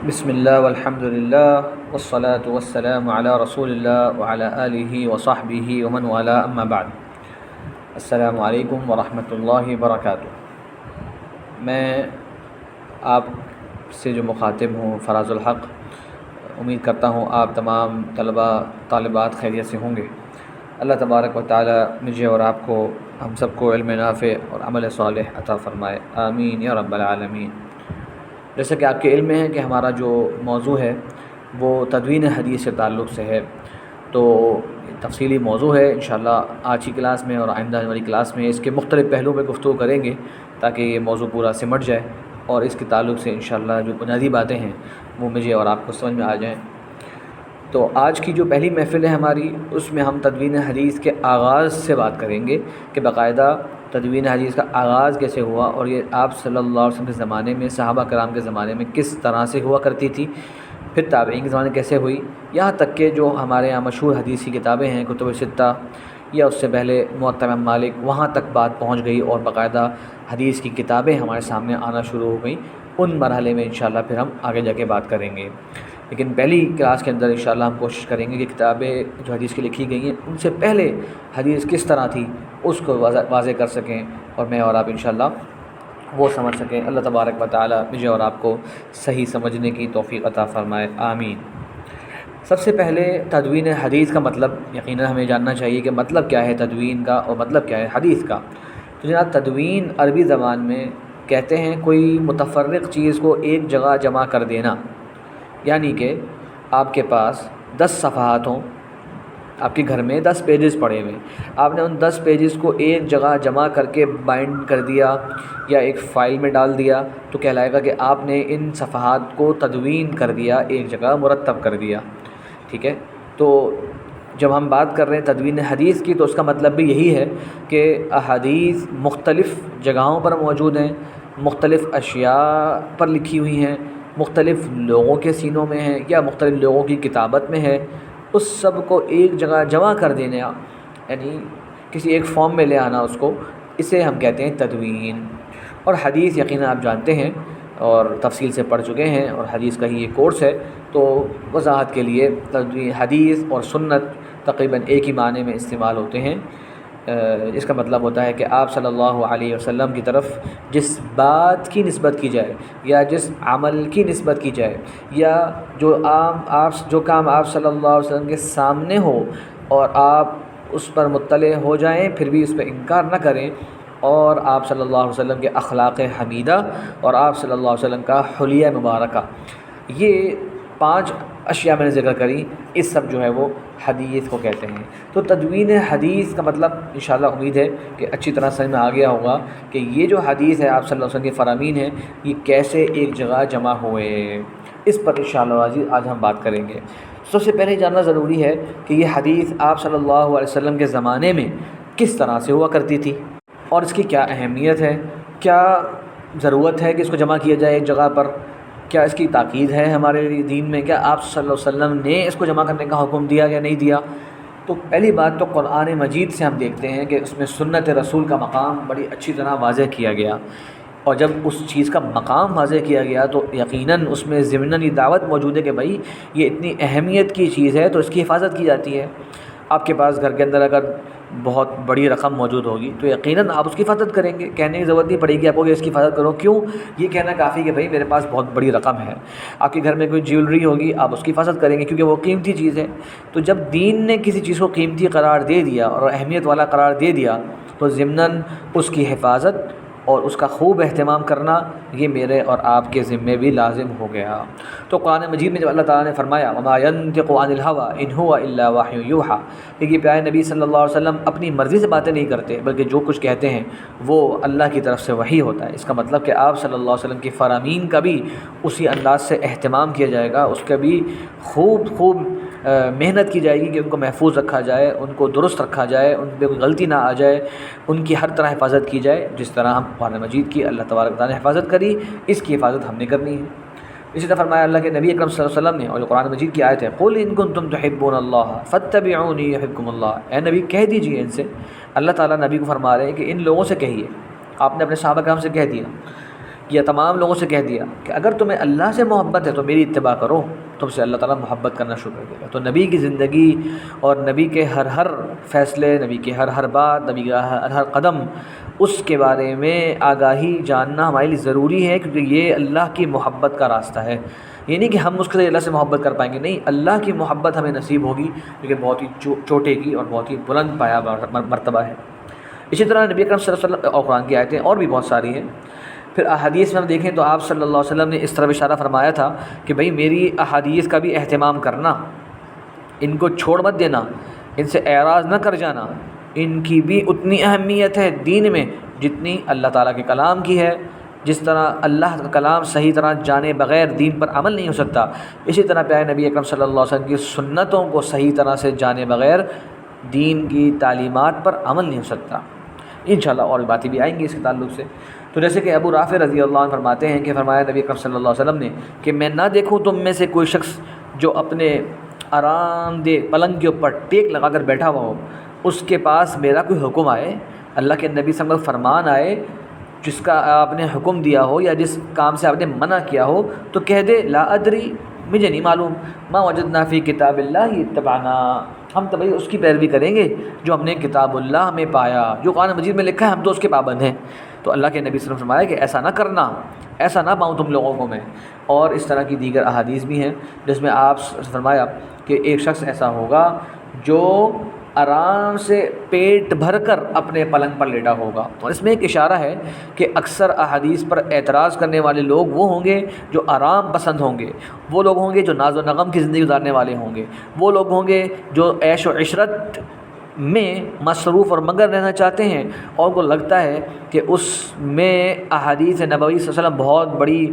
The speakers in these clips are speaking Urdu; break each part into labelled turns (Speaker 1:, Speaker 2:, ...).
Speaker 1: بسم اللہ والحمد للہ والصلاة والسلام علی رسول اللہ وعلی آلہ وصحبہ ومن والا اما بعد۔ السلام علیکم ورحمۃ اللہ وبرکاتہ۔ میں آپ سے جو مخاطب ہوں فراز الحق، امید کرتا ہوں آپ تمام طلباء طالبات خیریت سے ہوں گے۔ اللہ تبارک و تعالی مجھے اور آپ کو، ہم سب کو علم نافع اور عمل صالح عطا فرمائے، آمین یا رب العالمین۔ جیسا کہ آپ کے علم میں ہے کہ ہمارا جو موضوع ہے وہ تدوین حدیث سے تعلق سے ہے، تو تفصیلی موضوع ہے انشاءاللہ آج کی کلاس میں اور آئندہ آنے والی کلاس میں اس کے مختلف پہلوؤں پہ گفتگو کریں گے تاکہ یہ موضوع پورا سمٹ جائے اور اس کے تعلق سے انشاءاللہ جو بنیادی باتیں ہیں وہ مجھے اور آپ کو سمجھ میں آ جائیں۔ تو آج کی جو پہلی محفل ہے ہماری، اس میں ہم تدوین حدیث کے آغاز سے بات کریں گے کہ باقاعدہ تدوین حدیث کا آغاز کیسے ہوا اور یہ آپ صلی اللہ علیہ وسلم کے زمانے میں، صحابہ کرام کے زمانے میں کس طرح سے ہوا کرتی تھی، پھر تابعین کے زمانے کیسے ہوئی، یہاں تک کہ جو ہمارے یہاں مشہور حدیث کی کتابیں ہیں کتب ستہ یا اس سے پہلے موطا امام مالک، وہاں تک بات پہنچ گئی اور باقاعدہ حدیث کی کتابیں ہمارے سامنے آنا شروع ہو گئیں۔ ان مرحلے میں انشاءاللہ پھر ہم آگے جا کے بات کریں گے، لیکن پہلی کلاس کے اندر انشاءاللہ ہم کوشش کریں گے کہ کتابیں جو حدیث کی لکھی گئی ہیں ان سے پہلے حدیث کس طرح تھی اس کو واضح کر سکیں اور میں اور آپ انشاءاللہ وہ سمجھ سکیں۔ اللہ تبارک و تعالی مجھے اور آپ کو صحیح سمجھنے کی توفیق عطا فرمائے، آمین۔ سب سے پہلے تدوین حدیث کا مطلب یقیناً ہمیں جاننا چاہیے کہ مطلب کیا ہے تدوین کا اور مطلب کیا ہے حدیث کا۔ تو جناب تدوین عربی زبان میں کہتے ہیں کوئی متفرق چیز کو ایک جگہ جمع کر دینا، یعنی کہ آپ کے پاس 10 صفحات ہوں، آپ کے گھر میں 10 پیجز پڑے ہوئے، آپ نے ان 10 پیجز کو ایک جگہ جمع کر کے بائنڈ کر دیا یا ایک فائل میں ڈال دیا تو کہلائے گا کہ آپ نے ان صفحات کو تدوین کر دیا، ایک جگہ مرتب کر دیا، ٹھیک ہے۔ تو جب ہم بات کر رہے ہیں تدوین حدیث کی تو اس کا مطلب بھی یہی ہے کہ احادیث مختلف جگہوں پر موجود ہیں، مختلف اشیاء پر لکھی ہوئی ہیں، مختلف لوگوں کے سینوں میں ہیں یا مختلف لوگوں کی کتابت میں ہے، اس سب کو ایک جگہ جمع کر دینا، یعنی کسی ایک فارم میں لے آنا اس کو، اسے ہم کہتے ہیں تدوین۔ اور حدیث یقیناً آپ جانتے ہیں اور تفصیل سے پڑھ چکے ہیں اور حدیث کا ہی یہ کورس ہے، تو وضاحت کے لیے تدوین حدیث اور سنت تقریباً ایک ہی معنی میں استعمال ہوتے ہیں۔ اس کا مطلب ہوتا ہے کہ آپ صلی اللہ علیہ وسلم کی طرف جس بات کی نسبت کی جائے یا جس عمل کی نسبت کی جائے یا جو کام آپ صلی اللہ علیہ وسلم کے سامنے ہو اور آپ اس پر مطلع ہو جائیں پھر بھی اس پہ انکار نہ کریں، اور آپ صلی اللہ علیہ وسلم کے اخلاق حمیدہ اور آپ صلی اللہ علیہ وسلم کا حلیہ مبارکہ، یہ 5 اشیاء میں نے ذکر کری، اس سب جو ہے وہ حدیث کو کہتے ہیں۔ تو تدوین حدیث کا مطلب انشاءاللہ امید ہے کہ اچھی طرح سمجھ میں آ گیا ہوگا کہ یہ جو حدیث ہے آپ صلی اللہ علیہ وسلم کے فرامین ہیں یہ کیسے ایک جگہ جمع ہوئے، اس پر انشاءاللہ آج ہم بات کریں گے۔ سب سے پہلے جاننا ضروری ہے کہ یہ حدیث آپ صلی اللہ علیہ وسلم کے زمانے میں کس طرح سے ہوا کرتی تھی اور اس کی کیا اہمیت ہے، کیا ضرورت ہے کہ اس کو جمع کیا جائے ایک جگہ پر، کیا اس کی تاکید ہے ہمارے دین میں، کیا آپ صلی اللہ علیہ وسلم نے اس کو جمع کرنے کا حکم دیا یا نہیں دیا۔ تو پہلی بات تو قرآن مجید سے ہم دیکھتے ہیں کہ اس میں سنت رسول کا مقام بڑی اچھی طرح واضح کیا گیا، اور جب اس چیز کا مقام واضح کیا گیا تو یقیناً اس میں ضمناً یہ دعوت موجود ہے کہ بھائی یہ اتنی اہمیت کی چیز ہے تو اس کی حفاظت کی جاتی ہے۔ آپ کے پاس گھر کے اندر اگر بہت بڑی رقم موجود ہوگی تو یقیناً آپ اس کی حفاظت کریں گے، کہنے کی ضرورت نہیں پڑے گی آپ کو کہ اس کی حفاظت کرو، کیوں، یہ کہنا کافی کہ بھائی میرے پاس بہت بڑی رقم ہے۔ آپ کے گھر میں کوئی جیولری ہوگی آپ اس کی حفاظت کریں گے کیونکہ وہ قیمتی چیز ہے۔ تو جب دین نے کسی چیز کو قیمتی قرار دے دیا اور اہمیت والا قرار دے دیا تو ضمناً اس کی حفاظت اور اس کا خوب اہتمام کرنا یہ میرے اور آپ کے ذمے بھی لازم ہو گیا۔ تو قرآن مجید میں جب اللہ تعالیٰ نے فرمایا وما ينطق عن الهوى ان هو الا وحی یوحى، کہ یہ پیارے نبی صلی اللہ علیہ وسلم اپنی مرضی سے باتیں نہیں کرتے بلکہ جو کچھ کہتے ہیں وہ اللہ کی طرف سے وحی ہوتا ہے۔ اس کا مطلب کہ آپ صلی اللہ علیہ وسلم کی فرامین کا بھی اسی انداز سے اہتمام کیا جائے گا، اس کا بھی خوب محنت کی جائے گی کہ ان کو محفوظ رکھا جائے، ان کو درست رکھا جائے، ان پہ کوئی غلطی نہ آ جائے، ان کی ہر طرح حفاظت کی جائے، جس طرح ہم قرآن مجید کی اللہ تبارک و تعالیٰ نے حفاظت کری اس کی حفاظت ہم نے کرنی ہے۔ اسی طرح فرمایا اللہ کے نبی اکرم صلی اللہ علیہ وسلم نے، اور جو قرآن مجید کی آیت ہے قل ان کنتم تحبون اللہ فاتبعونی یحببکم اللہ، اے نبی کہہ دیجئے ان سے، اللہ تعالیٰ نبی کو فرما رہے ہیں کہ ان لوگوں سے کہیے، آپ نے اپنے صحابہ کرام سے کہہ دیا یا تمام لوگوں سے کہہ دیا کہ اگر تمہیں اللہ سے محبت ہے تو میری اتباع کرو، تم سے اللہ تعالیٰ محبت کرنا شروع کر دے گا۔ تو نبی کی زندگی اور نبی کے ہر فیصلے، نبی کی ہر بات، نبی کا ہر قدم، اس کے بارے میں آگاہی جاننا ہمارے لیے ضروری ہے، کیونکہ یہ اللہ کی محبت کا راستہ ہے۔ یہ نہیں کہ ہم اس کے اللہ سے محبت کر پائیں گے، نہیں، اللہ کی محبت ہمیں نصیب ہوگی، لیکن بہت ہی چوٹے کی اور بہت ہی بلند پایا مرتبہ ہے۔ اسی طرح نبی اکرم صلی اللہ علیہ وسلم اور قرآن کی آیتیں اور بھی بہت ساری ہیں۔ پھر احادیث میں ہم دیکھیں تو آپ صلی اللہ علیہ وسلم نے اس طرح اشارہ فرمایا تھا کہ بھئی میری احادیث کا بھی اہتمام کرنا، ان کو چھوڑ مت دینا، ان سے اعراض نہ کر جانا، ان کی بھی اتنی اہمیت ہے دین میں جتنی اللہ تعالیٰ کے کلام کی ہے۔ جس طرح اللہ کا کلام صحیح طرح جانے بغیر دین پر عمل نہیں ہو سکتا، اسی طرح پیارے نبی اکرم صلی اللہ علیہ وسلم کی سنتوں کو صحیح طرح سے جانے بغیر دین کی تعلیمات پر عمل نہیں ہو سکتا۔ انشاءاللہ اور باتیں بھی آئیں گی اس کے تعلق سے۔ تو جیسے کہ ابو رافع رضی اللہ عنہ فرماتے ہیں کہ فرمایا نبی اکرم صلی اللہ علیہ وسلم نے کہ میں نہ دیکھوں تم میں سے کوئی شخص جو اپنے آرام دہ پلنگ کے اوپر ٹیک لگا کر بیٹھا ہوا ہو، اس کے پاس میرا کوئی حکم آئے، اللہ کے نبی صلی اللہ علیہ وسلم کا فرمان آئے جس کا آپ نے حکم دیا ہو یا جس کام سے آپ نے منع کیا ہو، تو کہہ دے لا ادری، مجھے نہیں معلوم، ما وجدنا فی کتاب اللہ اتبعنا، ہم تو بھائی اس کی پیروی کریں گے جو ہم نے کتاب اللہ میں پایا، جو قرآن مجید میں لکھا ہے ہم تو اس کے پابند ہیں۔ تو اللہ کے نبی صلی اللہ علیہ وسلم فرمایا کہ ایسا نہ کرنا، ایسا نہ پاؤں تم لوگوں کو میں۔ اور اس طرح کی دیگر احادیث بھی ہیں جس میں آپ فرمایا کہ ایک شخص ایسا ہوگا جو آرام سے پیٹ بھر کر اپنے پلنگ پر لیٹا ہوگا۔ اور اس میں ایک اشارہ ہے کہ اکثر احادیث پر اعتراض کرنے والے لوگ وہ ہوں گے جو آرام پسند ہوں گے، وہ لوگ ہوں گے جو ناز و نغم کی زندگی گزارنے والے ہوں گے، وہ لوگ ہوں گے جو عیش و عشرت میں مصروف اور مگن رہنا چاہتے ہیں، اور کو لگتا ہے کہ اس میں احادیث نبوی صلی اللہ علیہ وسلم بہت بڑی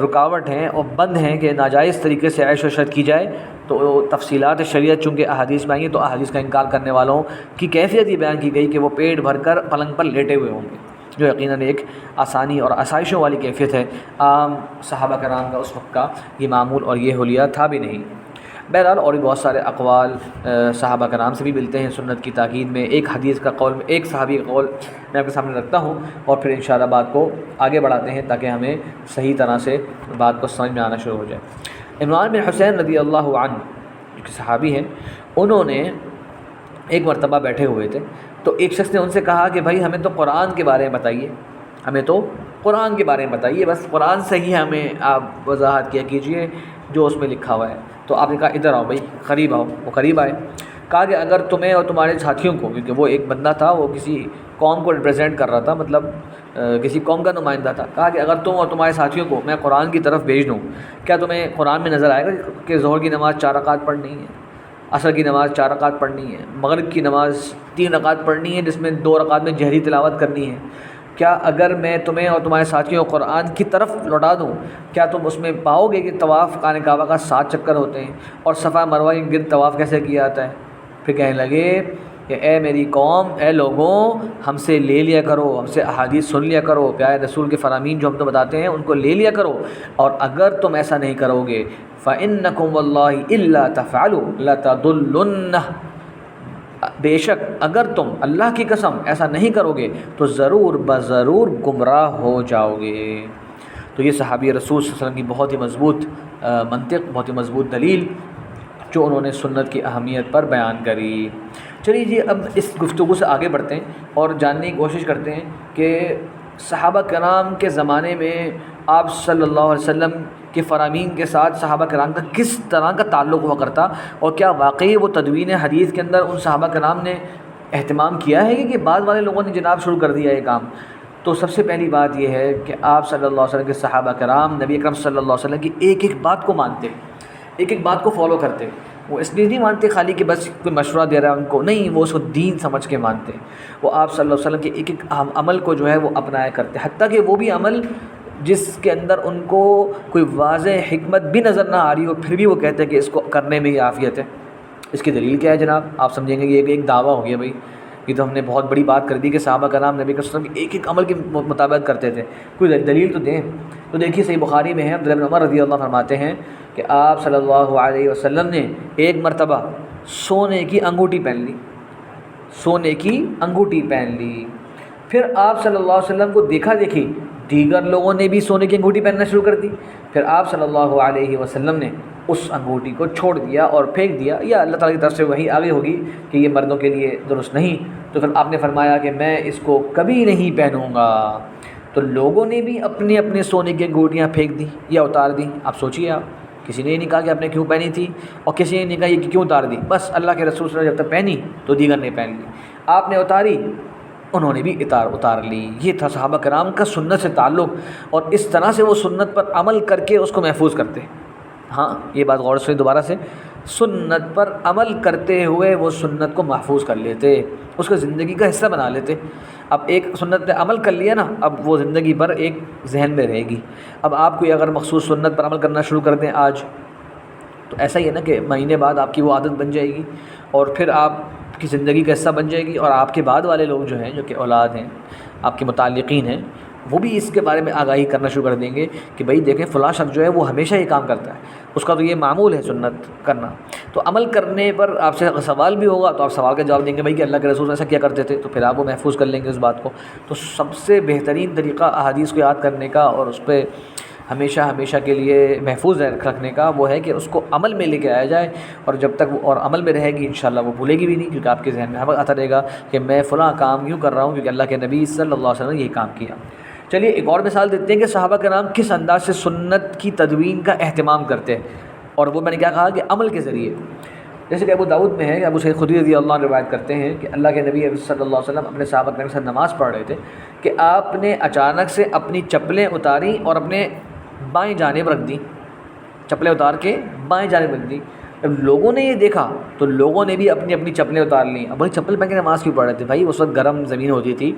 Speaker 1: رکاوٹ ہیں اور بند ہیں کہ ناجائز طریقے سے عیش و عشرت کی جائے۔ تو تفصیلات شریعت چونکہ احادیث میں آئی ہیں تو احادیث کا انکار کرنے والوں کی کیفیت یہ بیان کی گئی کہ وہ پیٹ بھر کر پلنگ پر لیٹے ہوئے ہوں گے، جو یقیناً ایک آسانی اور آسائشوں والی کیفیت ہے۔ عام صحابہ کرام کا اس وقت کا یہ معمول اور یہ حلیہ تھا بھی نہیں۔ بہرحال اور بھی بہت سارے اقوال صحابہ کرام سے بھی ملتے ہیں سنت کی تاکید میں۔ ایک حدیث کا قول، ایک صحابی کا قول میں آپ کے سامنے رکھتا ہوں، اور پھر انشاءاللہ بات کو آگے بڑھاتے ہیں تاکہ ہمیں صحیح طرح سے بات کو سمجھ میں آنا شروع ہو جائے۔ عمران بن حسین رضی اللہ عنہ جو کہ صحابی ہیں، انہوں نے ایک مرتبہ بیٹھے ہوئے تھے، تو ایک شخص نے ان سے کہا کہ بھائی ہمیں تو قرآن کے بارے میں بتائیے، ہمیں تو قرآن کے بارے میں بتائیے، بس قرآن سے ہی ہمیں آپ وضاحت کیا کیجئے جو اس میں لکھا ہوا ہے۔ تو آپ نے کہا ادھر آؤ بھائی، قریب آؤ۔ وہ قریب آئے، کہا کہ اگر تمہیں اور تمہارے ساتھیوں کو، کیونکہ وہ ایک بندہ تھا وہ کسی قوم کو ریپرزینٹ کر رہا تھا، مطلب کسی قوم کا نمائندہ تھا، کہا کہ اگر تم اور تمہارے ساتھیوں کو میں قرآن کی طرف بھیج دوں، کیا تمہیں قرآن میں نظر آئے گا کہ ظہر کی نماز 4 رکعت پڑھنی ہے، عصر کی نماز 4 رکعت پڑھنی ہے، مغرب کی نماز 3 رکعت پڑھنی ہے جس میں 2 رکعت میں جہری تلاوت کرنی ہے؟ کیا اگر میں تمہیں اور تمہارے ساتھیوں کو قرآن کی طرف لوٹا دوں، کیا تم اس میں پاؤ گے کہ طواف خانہ کعبہ کا 7 چکر ہوتے ہیں اور صفا مروہ کے گرد طواف کیسے کیا جاتا ہے؟ پھر کہنے لگے کہ اے میری قوم، اے لوگوں، ہم سے لے لیا کرو، ہم سے احادیث سن لیا کرو، پیارے رسول کے فرامین جو ہم تو بتاتے ہیں ان کو لے لیا کرو، اور اگر تم ایسا نہیں کرو گے فَإِنَّكُمْ وَاللَّهِ إِلَّا تَفْعَلُوا لَتَضُلُّنَّ، بے شک اگر تم اللہ کی قسم ایسا نہیں کرو گے تو ضرور بضرور گمراہ ہو جاؤ گے۔ تو یہ صحابی رسول صلی اللہ علیہ وسلم کی بہت ہی مضبوط منطق، بہت ہی مضبوط دلیل جو انہوں نے سنت کی اہمیت پر بیان کری۔ چلیے جی اب اس گفتگو سے آگے بڑھتے ہیں اور جاننے کی کوشش کرتے ہیں کہ صحابہ کرام کے زمانے میں آپ صلی اللہ علیہ وسلم کے فرامین کے ساتھ صحابہ کرام کا کس طرح کا تعلق ہوا کرتا، اور کیا واقعی وہ تدوین حدیث کے اندر ان صحابہ کرام نے اہتمام کیا ہے کہ بعض والے لوگوں نے جناب شروع کر دیا یہ کام۔ تو سب سے پہلی بات یہ ہے کہ آپ صلی اللہ علیہ وسلم کے صحابہ کرام نبی اکرم صلی اللہ علیہ وسلم کی ایک ایک بات کو مانتے، ایک ایک بات کو فالو کرتے۔ وہ اس لیے نہیں مانتے خالی کہ بس کوئی مشورہ دے رہا ہے ان کو، نہیں، وہ اس کو دین سمجھ کے مانتے۔ وہ آپ صلی اللہ علیہ وسلم کے ایک ایک عمل کو جو ہے وہ اپنایا کرتے، حتیٰ کہ وہ بھی عمل جس کے اندر ان کو کوئی واضح حکمت بھی نظر نہ آ رہی ہو، پھر بھی وہ کہتے ہیں کہ اس کو کرنے میں ہی عافیت ہے۔ اس کی دلیل کیا ہے جناب؟ آپ سمجھیں گے یہ ایک دعویٰ ہو گیا بھائی، یہ تو ہم نے بہت بڑی بات کر دی کہ صحابہ کرام نبی صلی اللہ علیہ وسلم کے ایک ایک عمل کے مطابق کرتے تھے، کوئی دلیل تو دیں۔ تو دیکھیے صحیح بخاری میں ہے، عبداللہ بن عمر رضی اللہ فرماتے ہیں کہ آپ صلی اللہ علیہ وسلم نے ایک مرتبہ سونے کی انگوٹھی پہن لی، سونے کی انگوٹھی پہن لی، پھر آپ صلی اللہ علیہ وسلم کو دیکھا دیکھی دیگر لوگوں نے بھی سونے کی انگوٹھی پہننا شروع کر دی، پھر آپ صلی اللہ علیہ وسلم نے اس انگوٹھی کو چھوڑ دیا اور پھینک دیا، یا اللہ تعالیٰ کی طرف سے وہی آگے ہوگی کہ یہ مردوں کے لیے درست نہیں، تو پھر آپ نے فرمایا کہ میں اس کو کبھی نہیں پہنوں گا۔ تو لوگوں نے بھی اپنے اپنے سونے کی انگوٹھیاں پھینک دی یا اتار دی۔ آپ سوچیے، آپ کسی نے نہیں کہا کہ آپ نے کیوں پہنی تھی، اور کسی نے نہیں کہا یہ کہ کیوں اتار دی، بس اللہ کے رسول صلی اللہ علیہ وسلم جب تک پہنی تو دیگر نے پہن لی، آپ نے اتاری انہوں نے بھی اتار لی۔ یہ تھا صحابہ کرام کا سنت سے تعلق، اور اس طرح سے وہ سنت پر عمل کر کے اس کو محفوظ کرتے۔ ہاں یہ بات غور سے دوبارہ سے، سنت پر عمل کرتے ہوئے وہ سنت کو محفوظ کر لیتے، اس کو زندگی کا حصہ بنا لیتے۔ اب ایک سنت پہ عمل کر لیا نا، اب وہ زندگی بھر ایک ذہن میں رہے گی۔ اب آپ کوئی اگر مخصوص سنت پر عمل کرنا شروع کر دیں آج، تو ایسا ہی ہے نا کہ مہینے بعد آپ کی وہ عادت بن جائے گی، اور پھر آپ کی زندگی کا حصہ بن جائے گی، اور آپ کے بعد والے لوگ جو ہیں، جو کہ اولاد ہیں، آپ کے متعلقین ہیں، وہ بھی اس کے بارے میں آگاہی کرنا شروع کر دیں گے کہ بھائی دیکھیں فلاں شخص جو ہے وہ ہمیشہ یہ کام کرتا ہے، اس کا تو یہ معمول ہے سنت کرنا۔ تو عمل کرنے پر آپ سے سوال بھی ہوگا تو آپ سوال کا جواب دیں گے بھائی کہ اللہ کے رسول ایسا کیا کرتے تھے، تو پھر آپ وہ محفوظ کر لیں گے اس بات کو۔ تو سب سے بہترین طریقہ احادیث کو یاد کرنے کا اور اس پہ ہمیشہ کے لیے محفوظ رکھنے کا وہ ہے کہ اس کو عمل میں لے کے آیا جائے، اور جب تک وہ اور عمل میں رہے گی انشاءاللہ وہ بھولے گی بھی نہیں، کیونکہ آپ کے ذہن میں ہر وقت آتا رہے گا کہ میں فلاں کام یوں کر رہا ہوں کیونکہ اللہ کے نبی صلی اللہ علیہ وسلم نے یہ کام کیا۔ چلیے ایک اور مثال دیتے ہیں کہ صحابہ کرام کس انداز سے سنت کی تدوین کا اہتمام کرتے ہیں، اور وہ میں نے کیا کہا کہ عمل کے ذریعے۔ جیسے کہ ابو داؤد میں ہے کہ ابو سعید خدری رضی اللہ عنہ روایت کرتے ہیں کہ اللہ کے نبی صلی اللہ علیہ وسلم اپنے صحابہ کرام کے ساتھ نماز پڑھ رہے تھے کہ آپ نے اچانک سے اپنی چپلیں اتاریں اور اپنے بائیں جانب رکھ دیں، چپلیں اتار کے بائیں جانب رکھ دیں۔ جب لوگوں نے یہ دیکھا تو لوگوں نے بھی اپنی اپنی چپلیں اتار لیں۔ اب بھائی چپل پہن کے نماز کیوں پڑھ رہے تھے؟ بھائی اس وقت گرم زمین ہوتی تھی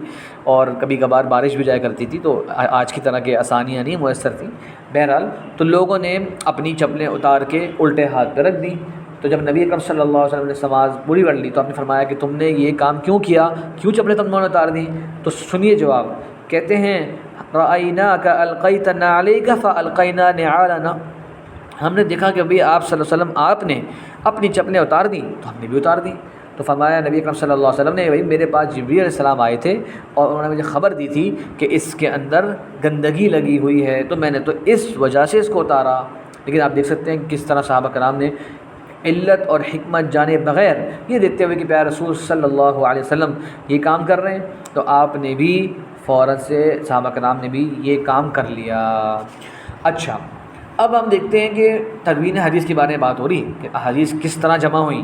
Speaker 1: اور کبھی کبھار بارش بھی جایا کرتی تھی، تو آج کی طرح کے آسانیاں نہیں میسر تھیں۔ بہرحال تو لوگوں نے اپنی چپلیں اتار کے الٹے ہاتھ پہ رکھ دیں۔ تو جب نبی اکرم صلی اللہ علیہ وسلم نے نماز پوری پڑھ لی تو آپ نے فرمایا کہ تم نے یہ کام کیوں کیا، کیوں چپلیں تم نے اتار دیں؟ تو سنیے جواب، کہتے ہیں رأیناک القیت نعلیک فالقینا نعالنا، ہم نے دیکھا کہ ابھی آپ صلی اللہ علیہ وسلم آپ نے اپنی چپلیں اتار دیں تو ہم نے بھی اتار دیں۔ تو فرمایا نبی اکرم صلی اللہ علیہ وسلم نے بھائی میرے پاس جبریل علیہ السلام آئے تھے اور انہوں نے مجھے خبر دی تھی کہ اس کے اندر گندگی لگی ہوئی ہے، تو میں نے تو اس وجہ سے اس کو اتارا۔ لیکن آپ دیکھ سکتے ہیں کس طرح صحابہ کرام نے علت اور حکمت جانے بغیر یہ دیکھتے ہوئے کہ پیارے رسول صلی اللہ علیہ وسلم یہ کام کر رہے ہیں، تو آپ نے بھی فوراً سے صحابہ کرام نے بھی یہ کام کر لیا۔ اچھا، اب ہم دیکھتے ہیں کہ تدوین حدیث کے بارے میں بات ہو رہی ہے کہ احادیث کس طرح جمع ہوئیں،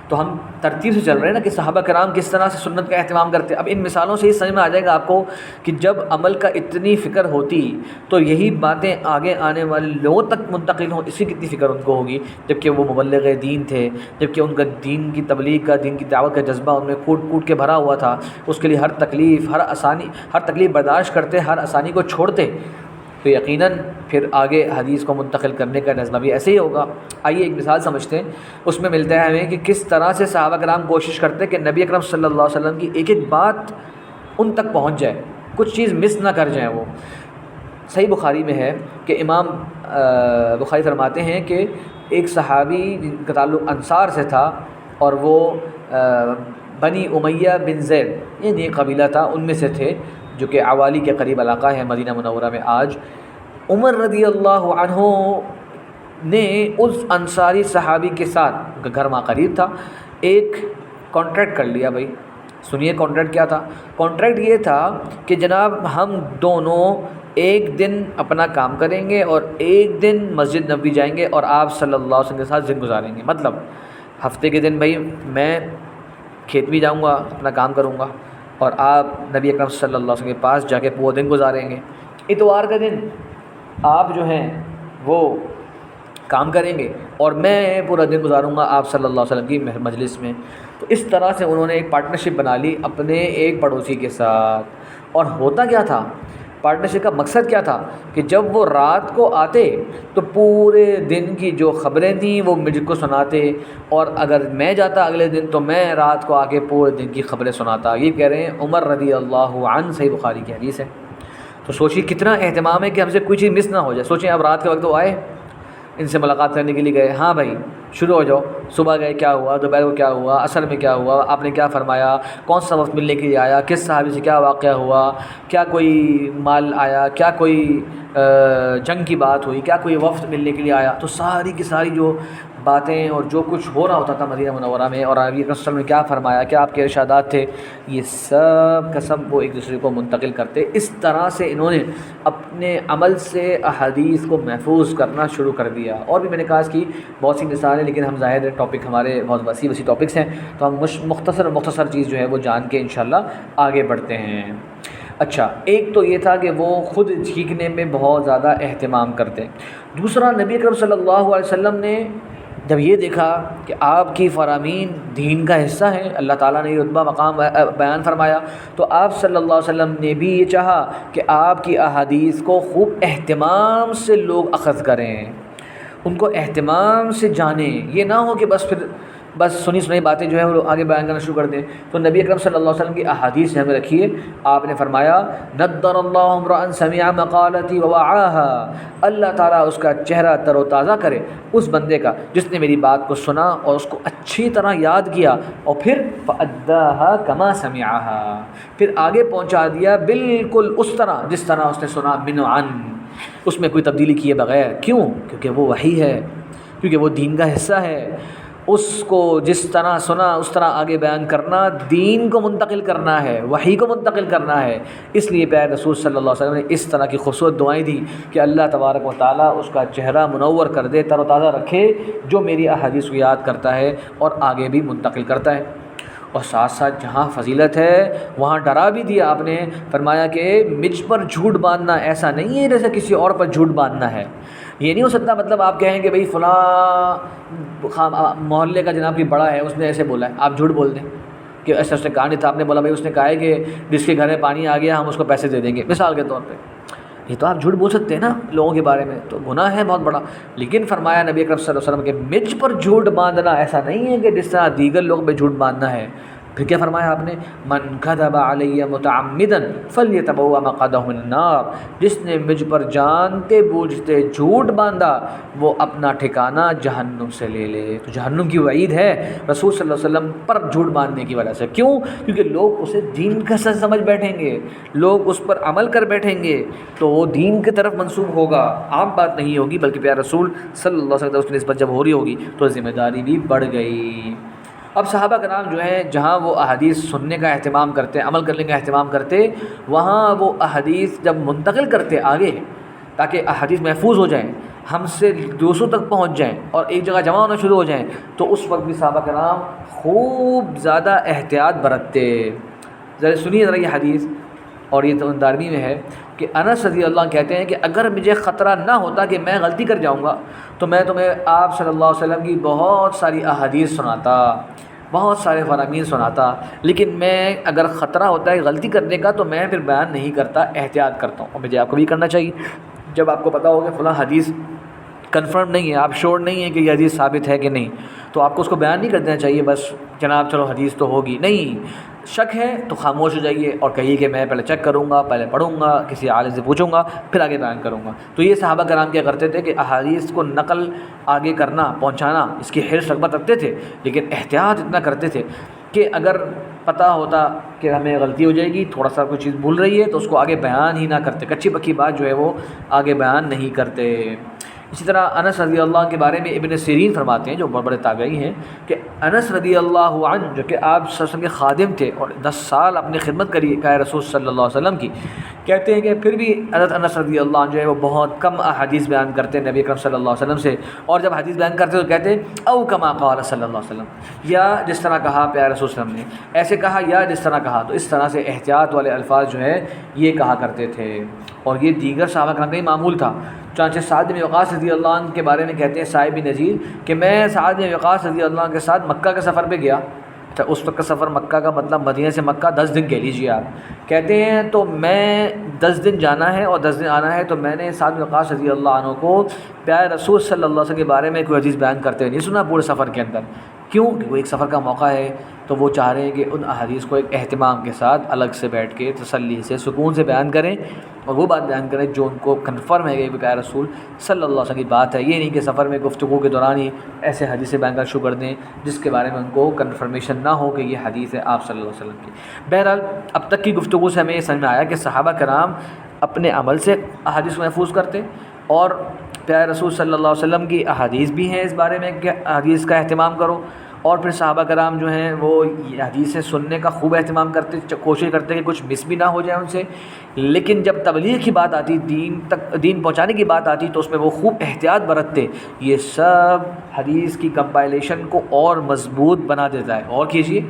Speaker 1: تو ہم ترتیب سے چل رہے ہیں نا کہ صحابہ کرام کس طرح سے سنت کا اہتمام کرتے ہیں۔ اب ان مثالوں سے یہ سمجھ میں آ جائے گا آپ کو کہ جب عمل کا اتنی فکر ہوتی تو یہی باتیں آگے آنے والے لوگوں تک منتقل ہوں، اس کی کتنی فکر ان کو ہوگی، جبکہ وہ مبلغ دین تھے، جبکہ ان کا دین کی تبلیغ کا، دین کی دعوت کا جذبہ ان میں کوٹ کے بھرا ہوا تھا، اس کے لیے ہر تکلیف برداشت کرتے، ہر آسانی کو چھوڑتے، تو یقیناً پھر آگے حدیث کو منتقل کرنے کا جذبہ بھی ایسے ہی ہوگا۔ آئیے ایک مثال سمجھتے ہیں، اس میں ملتا ہے ہمیں کہ کس طرح سے صحابہ کرام کوشش کرتے کہ نبی اکرم صلی اللہ علیہ وسلم کی ایک ایک بات ان تک پہنچ جائے، کچھ چیز مس نہ کر جائیں۔ وہ صحیح بخاری میں ہے کہ امام بخاری فرماتے ہیں کہ ایک صحابی جن کا تعلق انصار سے تھا، اور وہ بنی امیہ بن زید یہ قبیلہ تھا، ان میں سے تھے، جو کہ عوالی کے قریب علاقہ ہے مدینہ منورہ میں آج۔ عمر رضی اللہ عنہ نے اس انصاری صحابی کے ساتھ، ان کا گھر وہاں قریب تھا، ایک کانٹریکٹ کر لیا۔ بھائی سنیے کانٹریکٹ کیا تھا؟ کانٹریکٹ یہ تھا کہ جناب ہم دونوں ایک دن اپنا کام کریں گے اور ایک دن مسجد نبوی جائیں گے اور آپ صلی اللہ علیہ وسلم کے ساتھ دن گزاریں گے۔ مطلب ہفتے کے دن بھائی میں کھیت بھی جاؤں گا، اپنا کام کروں گا، اور آپ نبی اکرم صلی اللہ علیہ وسلم کے پاس جا کے پورا دن گزاریں گے۔ اتوار کا دن آپ جو ہیں وہ کام کریں گے اور میں پورا دن گزاروں گا آپ صلی اللہ علیہ وسلم کی مجلس میں۔ تو اس طرح سے انہوں نے ایک پارٹنرشپ بنا لی اپنے ایک پڑوسی کے ساتھ۔ اور ہوتا کیا تھا، پارٹنرشپ کا مقصد کیا تھا کہ جب وہ رات کو آتے تو پورے دن کی جو خبریں تھیں وہ مجھ کو سناتے، اور اگر میں جاتا اگلے دن تو میں رات کو آ کے پورے دن کی خبریں سناتا۔ یہ کہہ رہے ہیں عمر رضی اللہ عنہ، صحیح بخاری کی حدیث ہے۔ تو سوچیے کتنا اہتمام ہے کہ ہم سے کوئی چیز مس نہ ہو جائے۔ سوچیں اب رات کے وقت وہ آئے ان سے ملاقات کرنے کے لیے گئے، ہاں بھائی شروع ہو جاؤ، صبح گئے کیا ہوا، دوپہر کو کیا ہوا، عصر میں کیا ہوا، آپ نے کیا فرمایا، کون سا وقت ملنے کے لیے آیا، کس صحابی سے کیا واقعہ ہوا، کیا کوئی مال آیا، کیا کوئی جنگ کی بات ہوئی، کیا کوئی وفد ملنے کے لیے آیا، تو ساری کی ساری جو باتیں اور جو کچھ ہو رہا ہوتا تھا مدینہ منورہ میں، اور نبی اکرم صلی اللہ علیہ وسلم نے کیا فرمایا، کیا آپ کے ارشادات تھے، یہ سب کا سب وہ ایک دوسرے کو منتقل کرتے۔ اس طرح سے انہوں نے اپنے عمل سے احادیث کو محفوظ کرنا شروع کر دیا۔ اور بھی میں نے کہا اس کی بہت سی مثالیں، لیکن ہم ظاہر ٹاپک ہمارے بہت وسیع ٹاپکس ہیں، تو ہم مختصر چیز جو ہے وہ جان کے انشاءاللہ آگے بڑھتے ہیں۔ اچھا، ایک تو یہ تھا کہ وہ خود سیکھنے میں بہت زیادہ اہتمام کرتے۔ دوسرا، نبی اکرم صلی اللہ علیہ وسلم نے جب یہ دیکھا کہ آپ کی فرامین دین کا حصہ ہیں، اللہ تعالیٰ نے یہ رتبہ مقام بیان فرمایا، تو آپ صلی اللہ علیہ وسلم نے بھی یہ چاہا کہ آپ کی احادیث کو خوب اہتمام سے لوگ اخذ کریں، ان کو اہتمام سے جانیں، یہ نہ ہو کہ بس سنی باتیں جو ہیں وہ آگے بیان کرنا شروع کر دیں۔ تو نبی اکرم صلی اللہ علیہ وسلم کی احادیث سے ہمیں رکھیے، آپ نے فرمایا نضر اللہ امرأ سمع مقالتی ووعاها، اللہ تعالیٰ اس کا چہرہ تر و تازہ کرے اس بندے کا جس نے میری بات کو سنا اور اس کو اچھی طرح یاد کیا، اور پھر فأداها كما سمعها، پھر آگے پہنچا دیا بالکل اس طرح جس طرح اس نے سنا، من عن، اس میں کوئی تبدیلی کیے بغیر۔ کیوں؟ کیونکہ وہ وحی ہے، کیونکہ وہ دین کا حصہ ہے، اس کو جس طرح سنا اس طرح آگے بیان کرنا، دین کو منتقل کرنا ہے، وحی کو منتقل کرنا ہے۔ اس لیے پیارے رسول صلی اللہ علیہ وسلم نے اس طرح کی خوبصورت دعائیں دی کہ اللہ تبارک و تعالیٰ اس کا چہرہ منور کر دے، تر و تازہ رکھے، جو میری احادیث کو یاد کرتا ہے اور آگے بھی منتقل کرتا ہے۔ اور ساتھ ساتھ جہاں فضیلت ہے وہاں ڈرا بھی دیا آپ نے، فرمایا کہ مجھ پر جھوٹ باندھنا ایسا نہیں ہے جیسے کسی اور پر جھوٹ باندھنا ہے۔ یہ نہیں ہو سکتا مطلب آپ کہیں کہ بھئی فلاں محلے کا جناب کی بڑا ہے، اس نے ایسے بولا ہے، آپ جھوٹ بول دیں کہ ایسا اس نے کہا نہیں تھا، آپ نے بولا بھئی اس نے کہا ہے کہ جس کے گھر میں پانی آ گیا ہم اس کو پیسے دے دیں گے، مثال کے طور پہ۔ یہ تو آپ جھوٹ بول سکتے ہیں نا لوگوں کے بارے میں، تو گناہ ہے بہت بڑا۔ لیکن فرمایا نبی اکرم صلی اللہ علیہ وسلم کہ مجھ پر جھوٹ باندھنا ایسا نہیں ہے کہ جس طرح دیگر لوگ پہ جھوٹ باندھنا ہے۔ پھر کیا فرمایا آپ نے؟ من کذب علی متعمدا فلیتبوأ مقعدہ من النار، جس نے مجھ پر جانتے بوجھتے جھوٹ باندھا وہ اپنا ٹھکانہ جہنم سے لے لے۔ تو جہنم کی وعید ہے رسول صلی اللہ علیہ وسلم پر جھوٹ باندھنے کی وجہ سے۔ کیوں؟ کیونکہ لوگ اسے دین کا سچ سمجھ بیٹھیں گے، لوگ اس پر عمل کر بیٹھیں گے، تو وہ دین کی طرف منسوب ہوگا، عام بات نہیں ہوگی، بلکہ پیارے رسول صلی اللہ علیہ وسلم اس کی نسبت جب ہو رہی ہوگی تو ذمہ داری بھی بڑھ گئی۔ اب صحابہ کرام جو ہیں جہاں وہ احادیث سننے کا اہتمام کرتے، عمل کرنے کا اہتمام کرتے، وہاں وہ احادیث جب منتقل کرتے آگے تاکہ احادیث محفوظ ہو جائیں، ہم سے دوسروں تک پہنچ جائیں اور ایک جگہ جمع ہونا شروع ہو جائیں، تو اس وقت بھی صحابہ کرام خوب زیادہ احتیاط برتتے۔ ذرا سنیے ذرا یہ حدیث، اور یہ دارمی میں ہے کہ انس رضی اللہ عنہ کہتے ہیں کہ اگر مجھے خطرہ نہ ہوتا کہ میں غلطی کر جاؤں گا تو میں تمہیں آپ صلی اللہ علیہ وسلم کی بہت ساری احادیث سناتا، بہت سارے فرامین سناتا، لیکن میں اگر خطرہ ہوتا ہے غلطی کرنے کا تو میں پھر بیان نہیں کرتا، احتیاط کرتا ہوں۔ اور مجھے آپ کو بھی کرنا چاہیے، جب آپ کو پتہ ہو کہ فلاں حدیث کنفرم نہیں ہے، آپ شور نہیں ہے کہ یہ حدیث ثابت ہے کہ نہیں، تو آپ کو اس کو بیان نہیں کر دینا چاہیے بس جناب چلو حدیث تو ہوگی، نہیں، شک ہے تو خاموش ہو جائیے اور کہیے کہ میں پہلے چیک کروں گا، پہلے پڑھوں گا، کسی عالم سے پوچھوں گا، پھر آگے بیان کروں گا۔ تو یہ صحابہ کرام کیا کرتے تھے کہ احادیث کو نقل آگے کرنا، پہنچانا، اس کی حرص رغبت رکھتے تھے، لیکن احتیاط اتنا کرتے تھے کہ اگر پتہ ہوتا کہ ہمیں غلطی ہو جائے گی، تھوڑا سا کوئی چیز بھول رہی ہے تو اس کو آگے بیان ہی نہ کرتے، کچی پکی بات جو ہے وہ آگے بیان نہیں کرتے۔ اسی طرح انس رضی اللہ عنہ کے بارے میں ابن سیرین فرماتے ہیں جو بڑے بڑے تابعی ہیں کہ انس رضی اللہ عنہ جو کہ آپ صلی اللہ علیہ وسلم کے خادم تھے اور 10 سال اپنی خدمت کری کہ رسول صلی اللہ علیہ وسلم کی، کہتے ہیں کہ پھر بھی حضرت انس رضی اللہ عنہ جو ہے وہ بہت کم احادیث بیان کرتے ہیں نبی اکرم صلی اللہ علیہ وسلم سے، اور جب حدیث بیان کرتے تو کہتے ہیں او کما قال صلی اللہ علیہ وسلم، یا جس طرح کہا پیارے رسول صلی اللہ علیہ وسلم نے، ایسے کہا یا جس طرح کہا، تو اس طرح سے احتیاط والے الفاظ جو ہے یہ کہا کرتے تھے، اور یہ دیگر صحابہ کرام کا ہی معمول تھا۔ چانچہ سعد بن وقاص رضی اللہ عنہ کے بارے میں کہتے ہیں صاحب نذیر کہ میں سعد بن وقاص رضی اللہ عنہ کے ساتھ مکہ کے سفر پہ گیا۔ اچھا، اس وقت کا سفر مکہ کا مطلب مدینہ سے مکہ 10 دن کہہ لیجیے آپ، کہتے ہیں تو میں 10 دن جانا ہے اور 10 دن آنا ہے، تو میں نے سعد بن وقاص رضی اللہ عنہ کو پیارے رسول صلی اللہ علیہ وسلم کے بارے میں کوئی حدیث بیان کرتے ہوئے نہیں سنا پورے سفر کے اندر۔ کیوں؟ کہ وہ ایک سفر کا موقع ہے، تو وہ چاہ رہے ہیں کہ ان احادیث کو ایک اہتمام کے ساتھ الگ سے بیٹھ کے تسلی سے سکون سے بیان کریں، اور وہ بات بیان کریں جو ان کو کنفرم ہے کہ پیارے رسول صلی اللہ علیہ وسلم کی بات ہے۔ یہ نہیں کہ سفر میں گفتگو کے دوران ہی ایسے حدیثیں بیان کرنا شروع کر دیں جس کے بارے میں ان کو کنفرمیشن نہ ہو کہ یہ حدیث ہے آپ صلی اللہ علیہ وسلم کی۔ بہرحال اب تک کی گفتگو سے ہمیں یہ سمجھ میں آیا کہ صحابہ کرام اپنے عمل سے احادیث کو محفوظ کرتے، اور پیارے رسول صلی اللہ علیہ وسلم کی احادیث بھی ہیں اس بارے میں کہ حدیث کا اہتمام کرو، اور پھر صحابہ کرام جو ہیں وہ حدیثیں سننے کا خوب اہتمام کرتے، کوشش کرتے کہ کچھ مس بھی نہ ہو جائے ان سے۔ لیکن جب تبلیغ کی بات آتی، دین پہنچانے کی بات آتی، تو اس میں وہ خوب احتیاط برتتے۔ یہ سب حدیث کی کمپائلیشن کو اور مضبوط بنا دیتا ہے۔ اور کیجیے،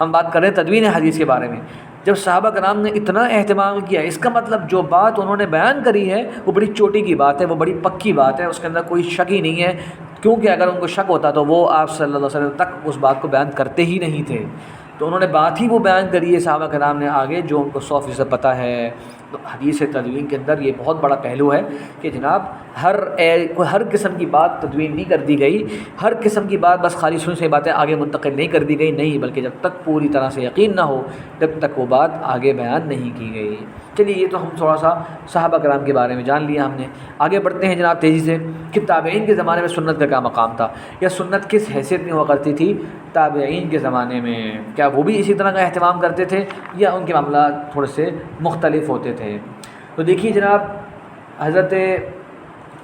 Speaker 1: ہم بات کر رہے ہیں تدوین حدیث کے بارے میں۔ جب صحابہ کرام نے اتنا اہتمام کیا، اس کا مطلب جو بات انہوں نے بیان کری ہے وہ بڑی چوٹی کی بات ہے، وہ بڑی پکی بات ہے، اس کے اندر کوئی شک ہی نہیں ہے، کیونکہ اگر ان کو شک ہوتا تو وہ آپ صلی اللہ علیہ وسلم تک اس بات کو بیان کرتے ہی نہیں تھے۔ تو انہوں نے بات ہی وہ بیان کری ہے صحابہ کرام نے آگے جو ان کو 100% پتہ ہے۔ تو حدیث تدوین کے اندر یہ بہت بڑا پہلو ہے کہ جناب ہر قسم کی بات تدوین نہیں کر دی گئی، ہر قسم کی بات بس خالی سن سے باتیں آگے منتقل نہیں کر دی گئی، نہیں، بلکہ جب تک پوری طرح سے یقین نہ ہو جب تک وہ بات آگے بیان نہیں کی گئی۔ چلیے، یہ تو ہم تھوڑا سا صحابہ کرام کے بارے میں جان لیا ہم نے۔ آگے بڑھتے ہیں جناب تیزی سے کہ تابعین کے زمانے میں سنت کا کیا مقام تھا، یا سنت کس حیثیت میں ہوا کرتی تھی تابعین کے زمانے میں؟ کیا وہ بھی اسی طرح کا اہتمام کرتے تھے یا ان کے معاملات تھوڑے سے مختلف ہوتے تھے؟ تو دیکھیے جناب، حضرت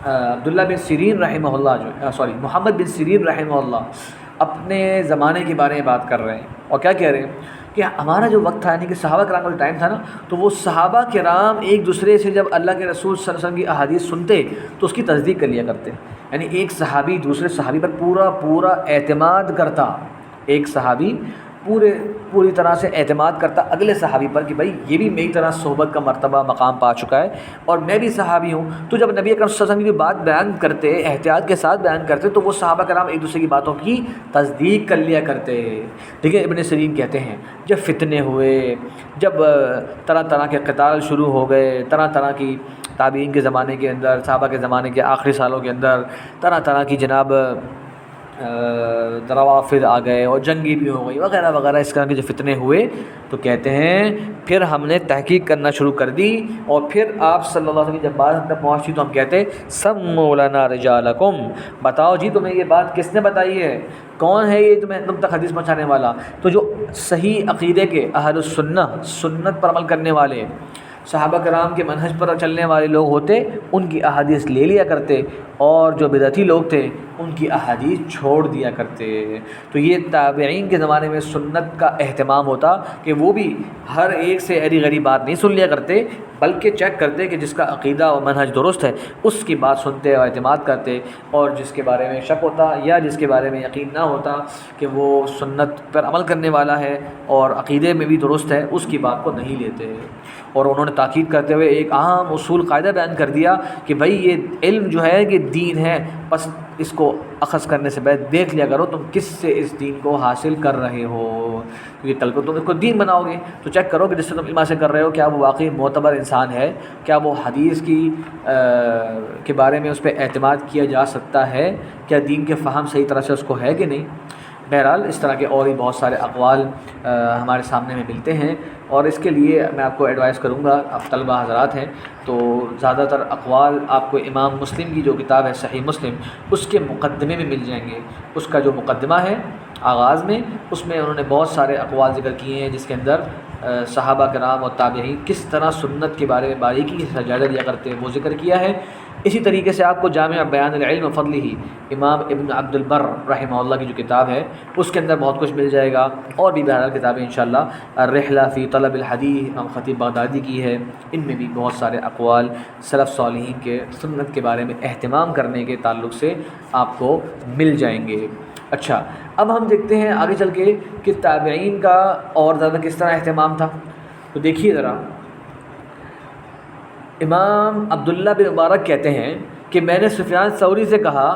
Speaker 1: عبداللہ بن سیرین رحمہ اللہ محمد بن سیرین رحمہ اللہ اپنے زمانے کے بارے میں بات کر رہے ہیں، اور کیا کہہ رہے ہیں کہ ہمارا جو وقت تھا، یعنی کہ صحابہ کرام کا جو ٹائم تھا نا، تو وہ صحابہ کرام ایک دوسرے سے جب اللہ کے رسول صلی اللہ علیہ وسلم کی احادیث سنتے تو اس کی تصدیق کر لیا کرتے، یعنی ایک صحابی دوسرے صحابی پر پورا اعتماد کرتا، ایک صحابی پوری طرح سے اعتماد کرتا اگلے صحابی پر کہ بھائی یہ بھی میری طرح صحبت کا مرتبہ مقام پا چکا ہے اور میں بھی صحابی ہوں۔ تو جب نبی اکرم صلی اللہ علیہ وسلم کی بات بیان کرتے، احتیاط کے ساتھ بیان کرتے، تو وہ صحابہ کرام ایک دوسرے کی باتوں کی تصدیق کر لیا کرتے۔ ٹھیک ہے، ابن سیرین کہتے ہیں جب فتنے ہوئے، جب طرح کے قتال شروع ہو گئے، طرح کی تابعین کے زمانے کے اندر، صحابہ کے زمانے کے آخری سالوں کے اندر طرح کی جناب روافض آ گئے اور جنگی بھی ہو گئی وغیرہ وغیرہ، اس طرح کے جو فتنے ہوئے، تو کہتے ہیں پھر ہم نے تحقیق کرنا شروع کر دی، اور پھر آپ صلی اللہ علیہ وسلم کی جب بات ہم تک پہنچی تو ہم کہتے سموا لنا رجالکم، بتاؤ جی تمہیں یہ بات کس نے بتائی ہے، کون ہے یہ تم تک حدیث پہنچانے والا؟ تو جو صحیح عقیدے کے اہل السنہ، سنت پر عمل کرنے والے، صحابہ کرام کے منہج پر چلنے والے لوگ ہوتے، ان کی احادیث لے لیا کرتے، اور جو بدعتی لوگ تھے ان کی احادیث چھوڑ دیا کرتے۔ تو یہ تابعین کے زمانے میں سنت کا اہتمام ہوتا کہ وہ بھی ہر ایک سے ایری غریب بات نہیں سن لیا کرتے، بلکہ چیک کرتے کہ جس کا عقیدہ و منہج درست ہے اس کی بات سنتے اور اعتماد کرتے، اور جس کے بارے میں شک ہوتا یا جس کے بارے میں یقین نہ ہوتا کہ وہ سنت پر عمل کرنے والا ہے اور عقیدے میں بھی درست ہے، اس کی بات کو نہیں لیتے۔ اور انہوں نے تاکید کرتے ہوئے ایک اہم اصول قاعدہ بیان کر دیا کہ بھائی یہ علم جو ہے کہ دین ہے، بس اس کو اخذ کرنے سے پہلے دیکھ لیا کرو تم کس سے اس دین کو حاصل کر رہے ہو، کیونکہ کل کو تم اس کو دین بناؤ گے تو چیک کرو کہ جس سے تم علم حاصل کر رہے ہو کیا وہ واقعی معتبر انسان ہے، کیا وہ حدیث کے بارے میں اس پہ اعتماد کیا جا سکتا ہے، کیا دین کے فہم صحیح طرح سے اس کو ہے کہ نہیں۔ بہرحال اس طرح کے اور بھی بہت سارے اقوال ہمارے سامنے میں ملتے ہیں، اور اس کے لیے میں آپ کو ایڈوائز کروں گا، آپ طلبہ حضرات ہیں تو زیادہ تر اقوال آپ کو امام مسلم کی جو کتاب ہے صحیح مسلم، اس کے مقدمے میں مل جائیں گے۔ اس کا جو مقدمہ ہے آغاز میں، اس میں انہوں نے بہت سارے اقوال ذکر کیے ہیں جس کے اندر صحابہ کرام اور تابعین کس طرح سنت کے بارے میں باریکی سے جائزہ لیا کرتے ہیں وہ ذکر کیا ہے۔ اسی طریقے سے آپ کو جامع بیان العلم و فضلہ، امام ابن عبد البر رحمہ اللہ کی جو کتاب ہے اس کے اندر بہت کچھ مل جائے گا، اور بھی بہرحال کتابیں انشاءاللہ الرحلہ فی طلب الحدیث امام خطیب بغدادی کی ہے، ان میں بھی بہت سارے اقوال سلف صالحین کے سنت کے بارے میں اہتمام کرنے کے تعلق سے آپ کو مل جائیں گے۔ اچھا، اب ہم دیکھتے ہیں آگے چل کے کہ تابعین کا اور زیادہ کس طرح اہتمام تھا۔ تو دیکھیے ذرا، امام عبداللہ بن مبارک کہتے ہیں کہ میں نے سفیان ثوری سے کہا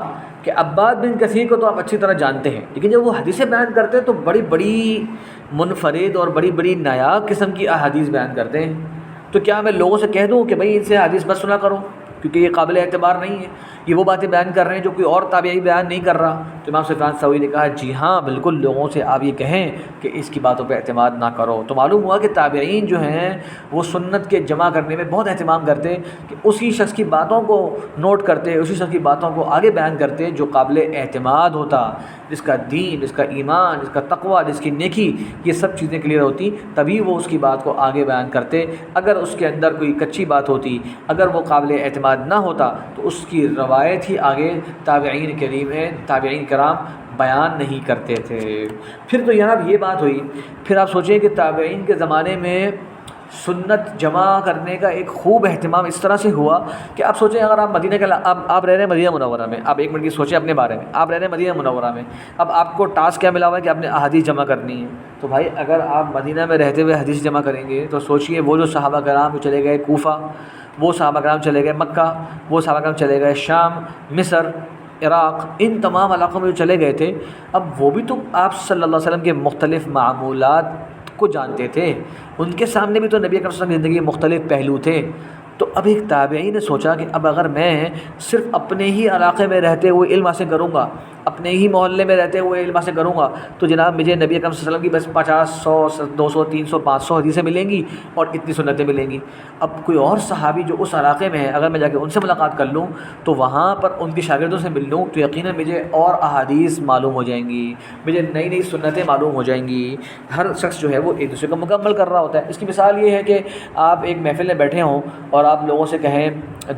Speaker 1: کہ عباد بن کثیر کو تو آپ اچھی طرح جانتے ہیں، لیکن جب وہ حدیثیں بیان کرتے ہیں تو بڑی بڑی منفرد اور بڑی نایاب قسم کی احادیث بیان کرتے ہیں، تو کیا میں لوگوں سے کہہ دوں کہ بھائی ان سے حدیث مت سنا کرو کیونکہ یہ قابل اعتبار نہیں ہے، یہ وہ باتیں بیان کر رہے ہیں جو کوئی اور تابعی بیان نہیں کر رہا؟ تو تو امام سفیان ثوری نے کہا جی ہاں بالکل، لوگوں سے آپ یہ کہیں کہ اس کی باتوں پہ اعتماد نہ کرو۔ تو معلوم ہوا کہ تابعین جو ہیں وہ سنت کے جمع کرنے میں بہت اہتمام کرتے کہ اسی شخص کی باتوں کو نوٹ کرتے، اسی شخص کی باتوں کو آگے بیان کرتے جو قابل اعتماد ہوتا، جس کا دین، جس کا ایمان، جس کا تقوی، جس کی نیکی، یہ سب چیزیں کلیئر ہوتی، تبھی وہ اس کی بات کو آگے بیان کرتے۔ اگر اس کے اندر کوئی کچی بات ہوتی، اگر وہ قابل اعتماد نہ ہوتا تو اس کی روایت ہی آگے تابعین کرام بیان نہیں کرتے تھے۔ پھر تو یہاں یہ بات ہوئی، پھر آپ سوچیں کہ تابعین کے زمانے میں سنت جمع کرنے کا ایک خوب اہتمام اس طرح سے ہوا کہ آپ سوچیں اگر آپ مدینہ کے آپ رہ رہے ہیں مدینہ منورہ میں، آپ ایک منٹ کی سوچیں اپنے بارے میں، آپ رہ رہے ہیں مدینہ منورہ میں، اب آپ کو ٹاسک کیا ملا ہوا ہے کہ آپ نے احادیث جمع کرنی ہے۔ تو بھائی اگر آپ مدینہ میں رہتے ہوئے حدیث جمع کریں گے تو سوچئے وہ جو صحابہ کرام جو چلے گئے کوفہ، وہ صحابہ کرام چلے گئے مکہ، وہ صحابہ کرام چلے گئے شام، مصر، عراق، ان تمام علاقوں میں جو چلے گئے تھے، اب وہ بھی تو آپ صلی اللہ علیہ وسلم کے مختلف معمولات کو جانتے تھے، ان کے سامنے بھی تو نبی اکرم صلی اللہ علیہ وسلم کی زندگی کے مختلف پہلو تھے۔ تو اب ایک تابعی نے سوچا کہ اب اگر میں صرف اپنے ہی علاقے میں رہتے ہوئے علم حاصل کروں گا، اپنے ہی محلے میں رہتے ہوئے علم حاصل کروں گا تو جناب مجھے نبی اکرم صلی اللہ علیہ وسلم کی بس 50، 100، 200، 300، 500 حدیثیں ملیں گی اور اتنی سنتیں ملیں گی۔ اب کوئی اور صحابی جو اس علاقے میں ہے، اگر میں جا کے ان سے ملاقات کر لوں تو وہاں پر ان کے شاگردوں سے مل لوں تو یقیناً مجھے اور احادیث معلوم ہو جائیں گی، مجھے نئی نئی سنتیں معلوم ہو جائیں گی۔ ہر شخص جو ہے وہ ایک دوسرے کو مکمل کر رہا ہوتا ہے۔ اس کی مثال یہ ہے کہ آپ ایک محفل میں بیٹھے ہوں اور آپ لوگوں سے کہیں،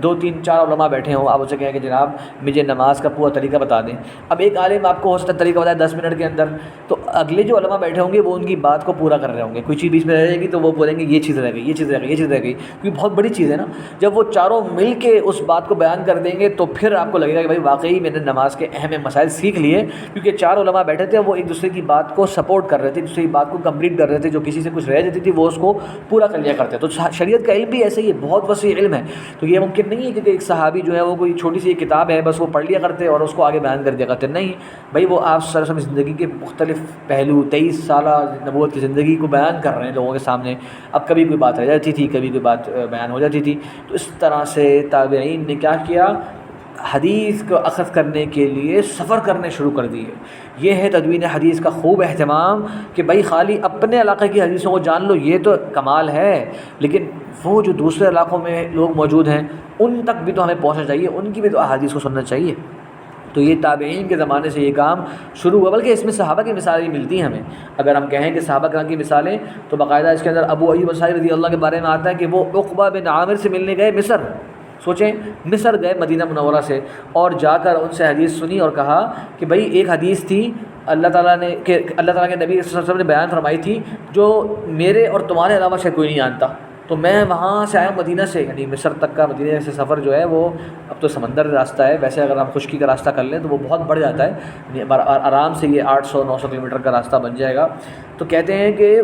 Speaker 1: 2، 3، 4 علماء بیٹھے ہوں، آپ اسے کہیں کہ جناب مجھے نماز کا پورا طریقہ بتا دیں۔ اب ایک عالم آپ کو ہو سکتا ہے طریقہ بتائے 10 منٹ کے اندر، تو اگلے جو علماء بیٹھے ہوں گے وہ ان کی بات کو پورا کر رہے ہوں گے، کوئی چیز بیچ میں رہ جائے گی تو وہ بولیں گے یہ چیز رہ گئی، یہ چیز رہ گئی، یہ چیز رہ گئی، کیونکہ بہت بڑی چیز ہے نا۔ جب وہ چاروں مل کے اس بات کو بیان کر دیں گے تو پھر آپ کو لگے گا کہ بھائی واقعی میں نے نماز کے اہم مسائل سیکھ لیے، کیونکہ 4 علماء بیٹھے تھے، وہ ایک دوسرے کی بات کو سپورٹ کر رہے تھے، ایک دوسرے کی بات کو کمپلیٹ کر رہے تھے، جو کسی سے کچھ رہ جاتی تھی وہ اس کو پورا کر لیا کرتے۔ تو شریعت کا علم بھی ایسے ہی ہے، بہت وسیع علم ہے۔ تو یہ ممکن نہیں ہے کہ ایک صحابی جو ہے وہ کوئی چھوٹی سی ایک کتاب ہے بس وہ پڑھ لیا کرتے اور اس کو آگے بیان کر دیا کرتے، نہیں بھائی، وہ آپ صلی اللہ علیہ وسلم زندگی کے مختلف پہلو، 23 سالہ نبوت کی زندگی کو بیان کر رہے ہیں لوگوں کے سامنے۔ اب کبھی کوئی بات رہ جاتی تھی، کبھی کوئی بات بیان ہو جاتی تھی۔ تو اس طرح سے تابعین نے کیا کیا، حدیث کو اخذ کرنے کے لیے سفر کرنے شروع کر دیے۔ یہ ہے تدوین حدیث کا خوب اہتمام کہ بھائی خالی اپنے علاقے کی حدیثوں کو جان لو، یہ تو کمال ہے، لیکن وہ جو دوسرے علاقوں میں لوگ موجود ہیں ان تک بھی تو ہمیں پہنچنا چاہیے، ان کی بھی تو احادیث کو سننا چاہیے۔ تو یہ تابعین کے زمانے سے یہ کام شروع ہوا، بلکہ اس میں صحابہ کی مثالیں ملتی ہیں ہمیں۔ اگر ہم کہیں کہ صحابہ کرام کی مثالیں تو باقاعدہ اس کے اندر ابو ایوب انصاری رضی اللہ کے بارے میں آتا ہے کہ وہ عقبہ بن عامر سے ملنے گئے مصر۔ سوچیں، مصر گئے مدینہ منورہ سے اور جا کر ان سے حدیث سنی اور کہا کہ بھائی ایک حدیث تھی اللہ تعالیٰ کے نبی صلی اللہ علیہ وسلم نے بیان فرمائی تھی جو میرے اور تمہارے علاوہ شاید کوئی نہیں جانتا۔ تو میں وہاں سے آیا ہوں مدینہ سے، یعنی مصر تک کا مدینہ سے سفر جو ہے وہ اب تو سمندر راستہ ہے، ویسے اگر آپ خشکی کا راستہ کر لیں تو وہ بہت بڑھ جاتا ہے، یعنی آرام سے یہ 800-900 کلومیٹر کا راستہ بن جائے گا۔ تو کہتے ہیں کہ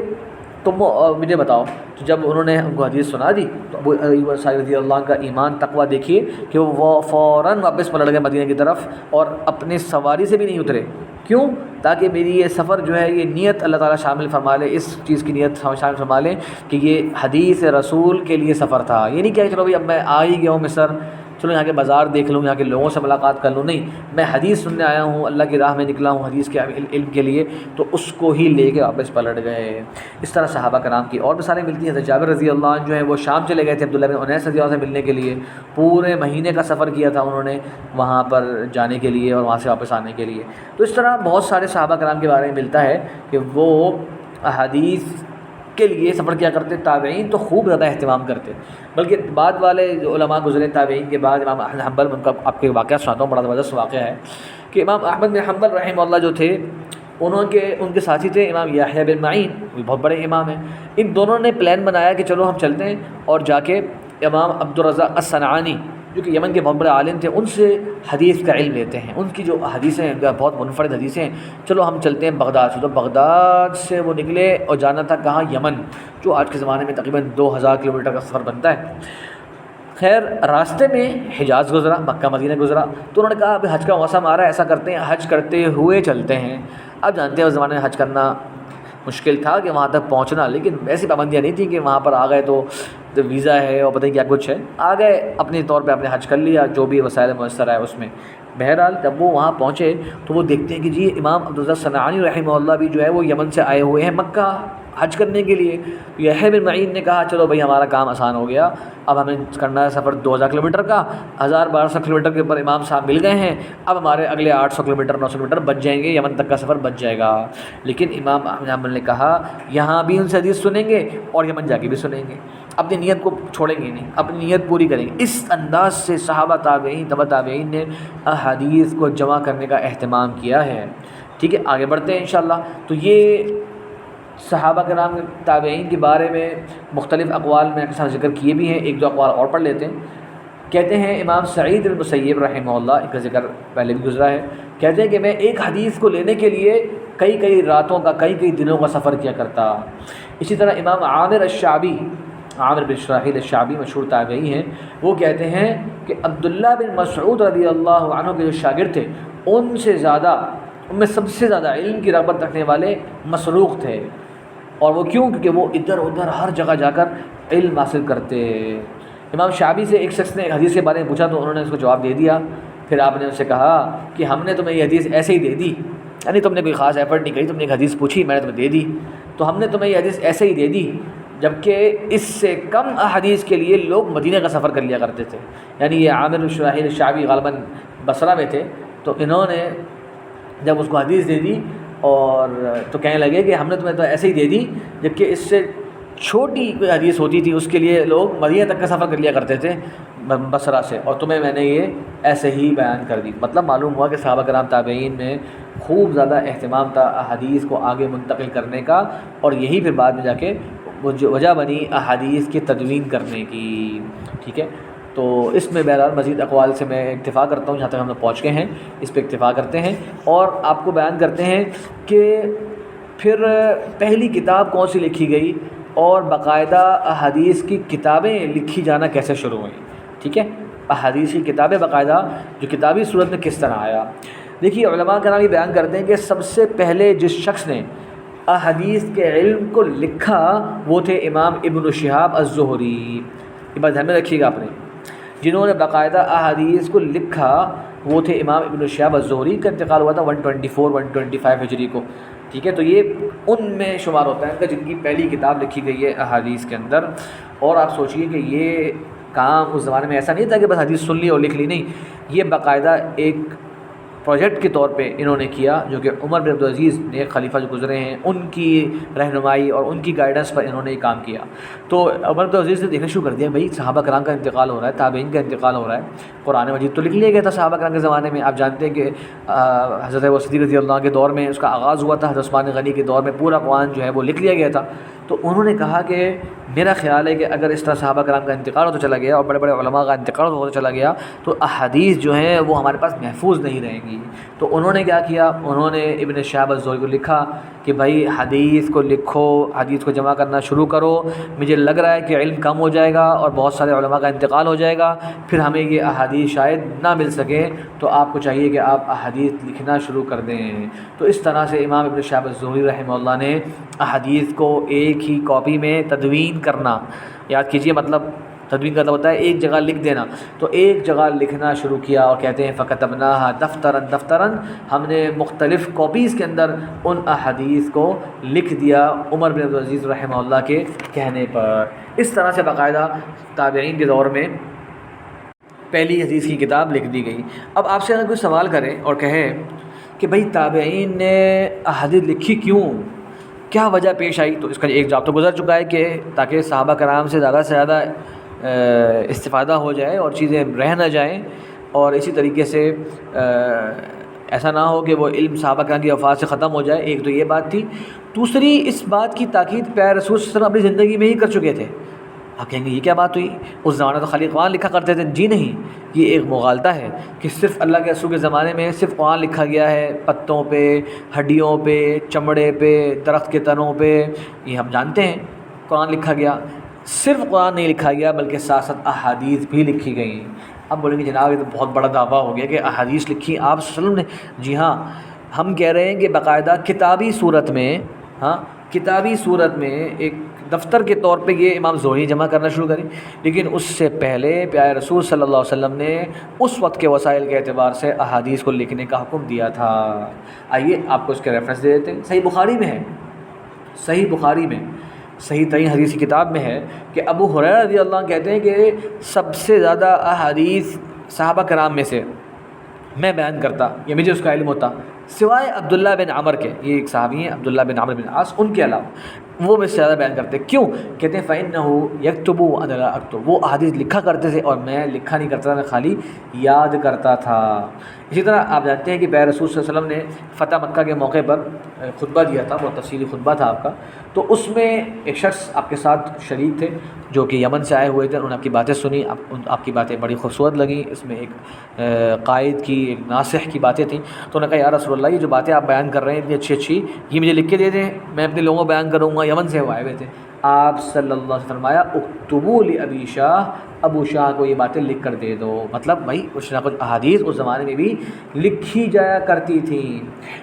Speaker 1: تم مجھے بتاؤ، تو جب انہوں نے ہم کو حدیث سنا دی تو ابو ایوب انصاری رضی اللہ عنہ کا ایمان تقویٰ دیکھیے کہ وہ فوراً واپس پلٹ گئے مدینہ کی طرف اور اپنی سواری سے بھی نہیں اترے۔ کیوں؟ تاکہ میری یہ سفر جو ہے یہ نیت اللہ تعالیٰ شامل فرما لے، اس چیز کی نیت شامل فرما لے کہ یہ حدیث رسول کے لیے سفر تھا۔ یہ نہیں کہ چلو بھائی اب میں آ ہی گیا ہوں مصر، چلو یہاں کے بازار دیکھ لوں، یہاں کے لوگوں سے ملاقات کر لوں، نہیں، میں حدیث سننے آیا ہوں، اللہ کی راہ میں نکلا ہوں حدیث کے علم کے لیے، تو اس کو ہی لے کے واپس پلٹ گئے۔ اس طرح صحابہ کرام کی اور مثالیں ملتی ہیں۔ حضرت جابر رضی اللہ عنہ جو ہیں وہ شام چلے گئے تھے عبداللہ بن انیس رضی اللہ عنہ سے ملنے کے لیے، پورے مہینے کا سفر کیا تھا انہوں نے وہاں پر جانے کے لیے اور وہاں سے واپس آنے کے لیے۔ تو اس طرح بہت سارے صحابہ کرام کے بارے میں ملتا ہے کہ وہ حدیث کے لیے سفر کیا کرتے۔ تابعین تو خوب زیادہ اہتمام کرتے، بلکہ بعد والے جو علماء گزرے تابعین کے بعد، امام احمد حنبل، ان کا آپ کے واقعہ سناتا ہوں، بڑا زبردست واقعہ ہے کہ امام احمد بن حنبل رحمہ اللہ جو تھے ان کے ساتھی تھے امام یحییٰ بن معین، وہ بہت بڑے امام ہیں۔ ان دونوں نے پلان بنایا کہ چلو ہم چلتے ہیں اور جا کے امام عبدالرزاق الصنعانی جو کہ یمن کے بہت بڑے عالم تھے ان سے حدیث کا علم لیتے ہیں، ان کی جو حدیثیں ہیں بہت منفرد حدیثیں ہیں، چلو ہم چلتے ہیں بغداد سے۔ تو بغداد سے وہ نکلے اور جانا تھا کہاں؟ یمن، جو آج کے زمانے میں تقریباً 2000 کلومیٹر کا سفر بنتا ہے۔ خیر راستے میں حجاز گزرا، مکہ مدینہ گزرا، تو انہوں نے کہا ابھی حج کا موسم آ رہا ہے، ایسا کرتے ہیں حج کرتے ہوئے چلتے ہیں۔ اب جانتے ہیں اس زمانے میں حج کرنا مشکل تھا کہ وہاں تک پہنچنا، لیکن ایسی پابندیاں نہیں تھیں کہ وہاں پر آ گئے تو ویزا ہے اور پتہ نہیں کیا کچھ ہے، آ گئے اپنے طور پہ اپنے حج کر لیا، جو بھی وسائل میسر ہے اس میں بہرحال جب وہ وہاں پہنچے تو وہ دیکھتے ہیں کہ جی امام عبدالرزاق صنعانی رحمہ اللہ بھی جو ہے وہ یمن سے آئے ہوئے ہیں مکہ حج کرنے کے لیے. یحییٰ بن معین نے کہا چلو بھائی ہمارا کام آسان ہو گیا, اب ہمیں کرنا ہے سفر 2000 کلومیٹر کا, 1200 کلومیٹر کے اوپر امام صاحب مل گئے ہیں, اب ہمارے اگلے 800 کلومیٹر 900 کلومیٹر بچ جائیں گے, یمن تک کا سفر بچ جائے گا. لیکن امام احمد حنبل نے کہا یہاں بھی ان سے حدیث سنیں گے اور یمن جا کے بھی سنیں گے, اپنی نیت کو چھوڑیں گے نہیں, اپنی نیت پوری کریں گے. اس انداز سے صحابہ تابعین تبع تابعین نے احادیث کو جمع کرنے کا اہتمام کیا ہے. ٹھیک ہے, آگے بڑھتے ہیں انشاءاللہ. تو یہ صحابہ کرام تابعین کے بارے میں مختلف اقوال میں اکثر ذکر کیے بھی ہیں, ایک دو اقوال اور پڑھ لیتے ہیں. کہتے ہیں امام سعید المسیب رحمہ اللہ, ان کا ذکر پہلے بھی گزرا ہے, کہتے ہیں کہ میں ایک حدیث کو لینے کے لیے کئی راتوں کا کئی دنوں کا سفر کیا کرتا. اسی طرح امام عامر الشعبی, عامر بن شراحیل الشعبی مشہور تابعی ہیں, وہ کہتے ہیں کہ عبداللہ بن مسعود رضی اللہ عنہ کے جو شاگرد تھے ان میں سب سے زیادہ علم کی رغبت رکھنے والے مسروق تھے. اور وہ کیوں؟ کیونکہ وہ ادھر ادھر ہر جگہ جا کر علم حاصل کرتے. امام شعبی سے ایک شخص نے ایک حدیث کے بارے میں پوچھا تو انہوں نے اس کو جواب دے دیا. پھر آپ نے ان سے کہا کہ ہم نے تمہیں یہ حدیث ایسے ہی دے دی, یعنی تم نے کوئی خاص ایفرٹ نہیں کری, تم نے ایک حدیث پوچھی میں نے تمہیں دے دی, تو ہم نے تمہیں یہ حدیث ایسے ہی دے دی. جبکہ اس سے کم احادیث کے لیے لوگ مدینہ کا سفر کر لیا کرتے تھے. یعنی یہ عامر بن شراحیل الشعبی غالباً بصرہ میں تھے, تو انہوں نے جب اس کو حدیث دے دی اور تو کہنے لگے کہ ہم نے تمہیں تو ایسے ہی دے دی, جبکہ اس سے چھوٹی کوئی حدیث ہوتی تھی اس کے لیے لوگ مدینہ تک کا سفر کر لیا کرتے تھے بصرہ سے, اور تمہیں میں نے یہ ایسے ہی بیان کر دی. مطلب معلوم ہوا کہ صحابہ کرام تابعین میں خوب زیادہ اہتمام تھا احادیث کو آگے منتقل کرنے کا, اور یہی پھر بعد میں جا کے وجہ بنی احادیث کی تدوین کرنے کی. ٹھیک ہے, تو اس میں بہرحال مزید اقوال سے میں اکتفا کرتا ہوں, جہاں تک ہم لوگ پہنچ گئے ہیں اس پہ اکتفا کرتے ہیں, اور آپ کو بیان کرتے ہیں کہ پھر پہلی کتاب کون سی لکھی گئی اور باقاعدہ احادیث کی کتابیں لکھی جانا کیسے شروع ہوئیں. ٹھیک ہے, احادیث کی کتابیں باقاعدہ جو کتابی صورت میں کس طرح آیا. دیکھیے علماء کرام یہ بیان کرتے ہیں کہ سب سے پہلے جس شخص نے احادیث کے علم کو لکھا وہ تھے امام ابن شہاب الزہری. یہ بات دھیان میں رکھیے گا آپ نے, جنہوں نے باقاعدہ احادیث کو لکھا وہ تھے امام ابن شہاب الزہری. کا انتقال ہوا تھا 125 ہجری کو. ٹھیک ہے, تو یہ ان میں شمار ہوتا ہے جن کی پہلی کتاب لکھی گئی ہے احادیث کے اندر. اور آپ سوچئے کہ یہ کام اس زمانے میں ایسا نہیں تھا کہ بس حدیث سن لی اور لکھ لی, نہیں, یہ باقاعدہ ایک پروجیکٹ کے طور پہ انہوں نے کیا, جو کہ عمر بن عبدالعزیز نے خلیفہ جو گزرے ہیں ان کی رہنمائی اور ان کی گائیڈنس پر انہوں نے یہ کام کیا. تو عمر بن عبدالعزیز نے دیکھنا شروع کر دیا بھائی صحابہ کرام کا انتقال ہو رہا ہے, تابعین کا انتقال ہو رہا ہے, قرآن مجید تو لکھ لیا گیا تھا صحابہ کرام کے زمانے میں. آپ جانتے ہیں کہ حضرت ابو صدیق رضی اللہ عنہ کے دور میں اس کا آغاز ہوا تھا, حضرت عثمان غنی کے دور میں پورا قرآن جو ہے وہ لکھ لیا گیا تھا. تو انہوں نے کہا کہ میرا خیال ہے کہ اگر اس طرح صحابہ کرام کا انتقال ہوتا چلا گیا اور بڑے بڑے علماء کا انتقال ہوتا چلا گیا تو احادیث جو ہیں وہ ہمارے پاس محفوظ نہیں رہیں گی. تو انہوں نے کیا کیا, انہوں نے ابن شہاب الزہری کو لکھا کہ بھائی حدیث کو لکھو, حدیث کو جمع کرنا شروع کرو, مجھے لگ رہا ہے کہ علم کم ہو جائے گا اور بہت سارے علماء کا انتقال ہو جائے گا, پھر ہمیں یہ احادیث شاید نہ مل سکے, تو آپ کو چاہیے کہ آپ احادیث لکھنا شروع کر دیں. تو اس طرح سے امام ابن شہاب الزہری رحمہ اللہ نے احادیث کو ایک ہی کاپی میں تدوین کرنا, یاد کیجئے مطلب تدوین کا ہوتا ہے ایک جگہ لکھ دینا, تو ایک جگہ لکھنا شروع کیا اور کہتے ہیں فَكَتَبْنَاهَا دَفْتَرًا ہم نے مختلف کاپیز کے اندر ان احادیث کو لکھ دیا عمر بن عبدالعزیز رحمہ اللہ کے کہنے پر. اس طرح سے باقاعدہ تابعین کے دور میں پہلی حدیث کی کتاب لکھ دی گئی. اب آپ سے اگر کوئی سوال کرے اور کہے کہ بھئی تابعین نے احادیث لکھی کیوں, کیا وجہ پیش آئی, تو اس کا ایک جواب تو گزر چکا ہے کہ تاکہ صحابہ کرام سے زیادہ استفادہ ہو جائے اور چیزیں رہ نہ جائیں, اور اسی طریقے سے ایسا نہ ہو کہ وہ علم صحابہ کرام کی وفات سے ختم ہو جائے. ایک تو یہ بات تھی. دوسری اس بات کی تاکید پیارے رسول صلی اللہ علیہ وسلم اپنی زندگی میں ہی کر چکے تھے. آپ کہیں گے یہ کیا بات ہوئی, اس زمانے تو خالی قرآن لکھا کرتے تھے. جی نہیں, یہ ایک مغالطہ ہے کہ صرف اللہ کے رسول کے زمانے میں صرف قرآن لکھا گیا ہے, پتوں پہ, ہڈیوں پہ, چمڑے پہ, درخت کے تنوں پہ, یہ ہم جانتے ہیں قرآن لکھا گیا. صرف قرآن نہیں لکھا گیا بلکہ ساتھ ساتھ احادیث بھی لکھی گئیں. اب بولیں گے جناب یہ تو بہت بڑا دعویٰ ہو گیا کہ احادیث لکھی آپ صلی اللہ علیہ وسلم نے. جی ہاں, ہم کہہ رہے ہیں کہ باقاعدہ کتابی صورت میں, ہاں کتابی صورت میں ایک دفتر کے طور پہ یہ امام زہری جمع کرنا شروع کریں، لیکن اس سے پہلے پیارے رسول صلی اللہ علیہ وسلم نے اس وقت کے وسائل کے اعتبار سے احادیث کو لکھنے کا حکم دیا تھا۔ آئیے آپ کو اس کے ریفرنس دے دیتے ہیں۔ صحیح بخاری میں ہے، صحیح بخاری میں صحیح ترین حدیث کی کتاب میں ہے کہ ابو ہریرہ رضی اللہ عنہ کہتے ہیں کہ سب سے زیادہ احادیث صحابہ کرام میں سے میں بیان کرتا یا مجھے اس کا علم ہوتا سوائے عبداللہ بن عمر کے، یہ ایک صحابی ہیں عبداللہ بن عمر بن عاص، ان کے علاوہ وہ میں سے زیادہ بیان کرتے۔ کیوں؟ کہتے ہیں فَإِنَّهُ يَكْتُبُ وَأَنَا لَا أَكْتُبُ، وہ احادیث لکھا کرتے تھے اور میں لکھا نہیں کرتا تھا، میں خالی یاد کرتا تھا۔ اسی طرح آپ جانتے ہیں کہ پیارے رسول صلی اللہ علیہ وسلم نے فتح مکہ کے موقع پر خطبہ دیا تھا، بہت تفصیلی خطبہ تھا آپ کا، تو اس میں ایک شخص آپ کے ساتھ شریک تھے جو کہ یمن سے آئے ہوئے تھے، انہوں نے آپ کی باتیں سنی، آپ کی باتیں بڑی خوبصورت لگیں، اس میں ایک قائد کی، ایک ناصح کی باتیں تھیں، تو انہوں نے کہا یا رسول اللہ یہ جو باتیں آپ بیان کر رہے ہیں اتنی اچھی اچھی، یہ مجھے لکھ کے دے دیں، میں اپنے لوگوں کو بیان کروں گا۔ یمن سے وہ آئے ہوئے تھے۔ آپ صلی اللہ علیہ وسلم فرمایا اکتبوا لابی شاہ، ابو شاہ کو یہ باتیں لکھ کر دے دو، مطلب بھائی کچھ نہ کچھ احادیث اس زمانے میں بھی لکھی جایا کرتی تھیں۔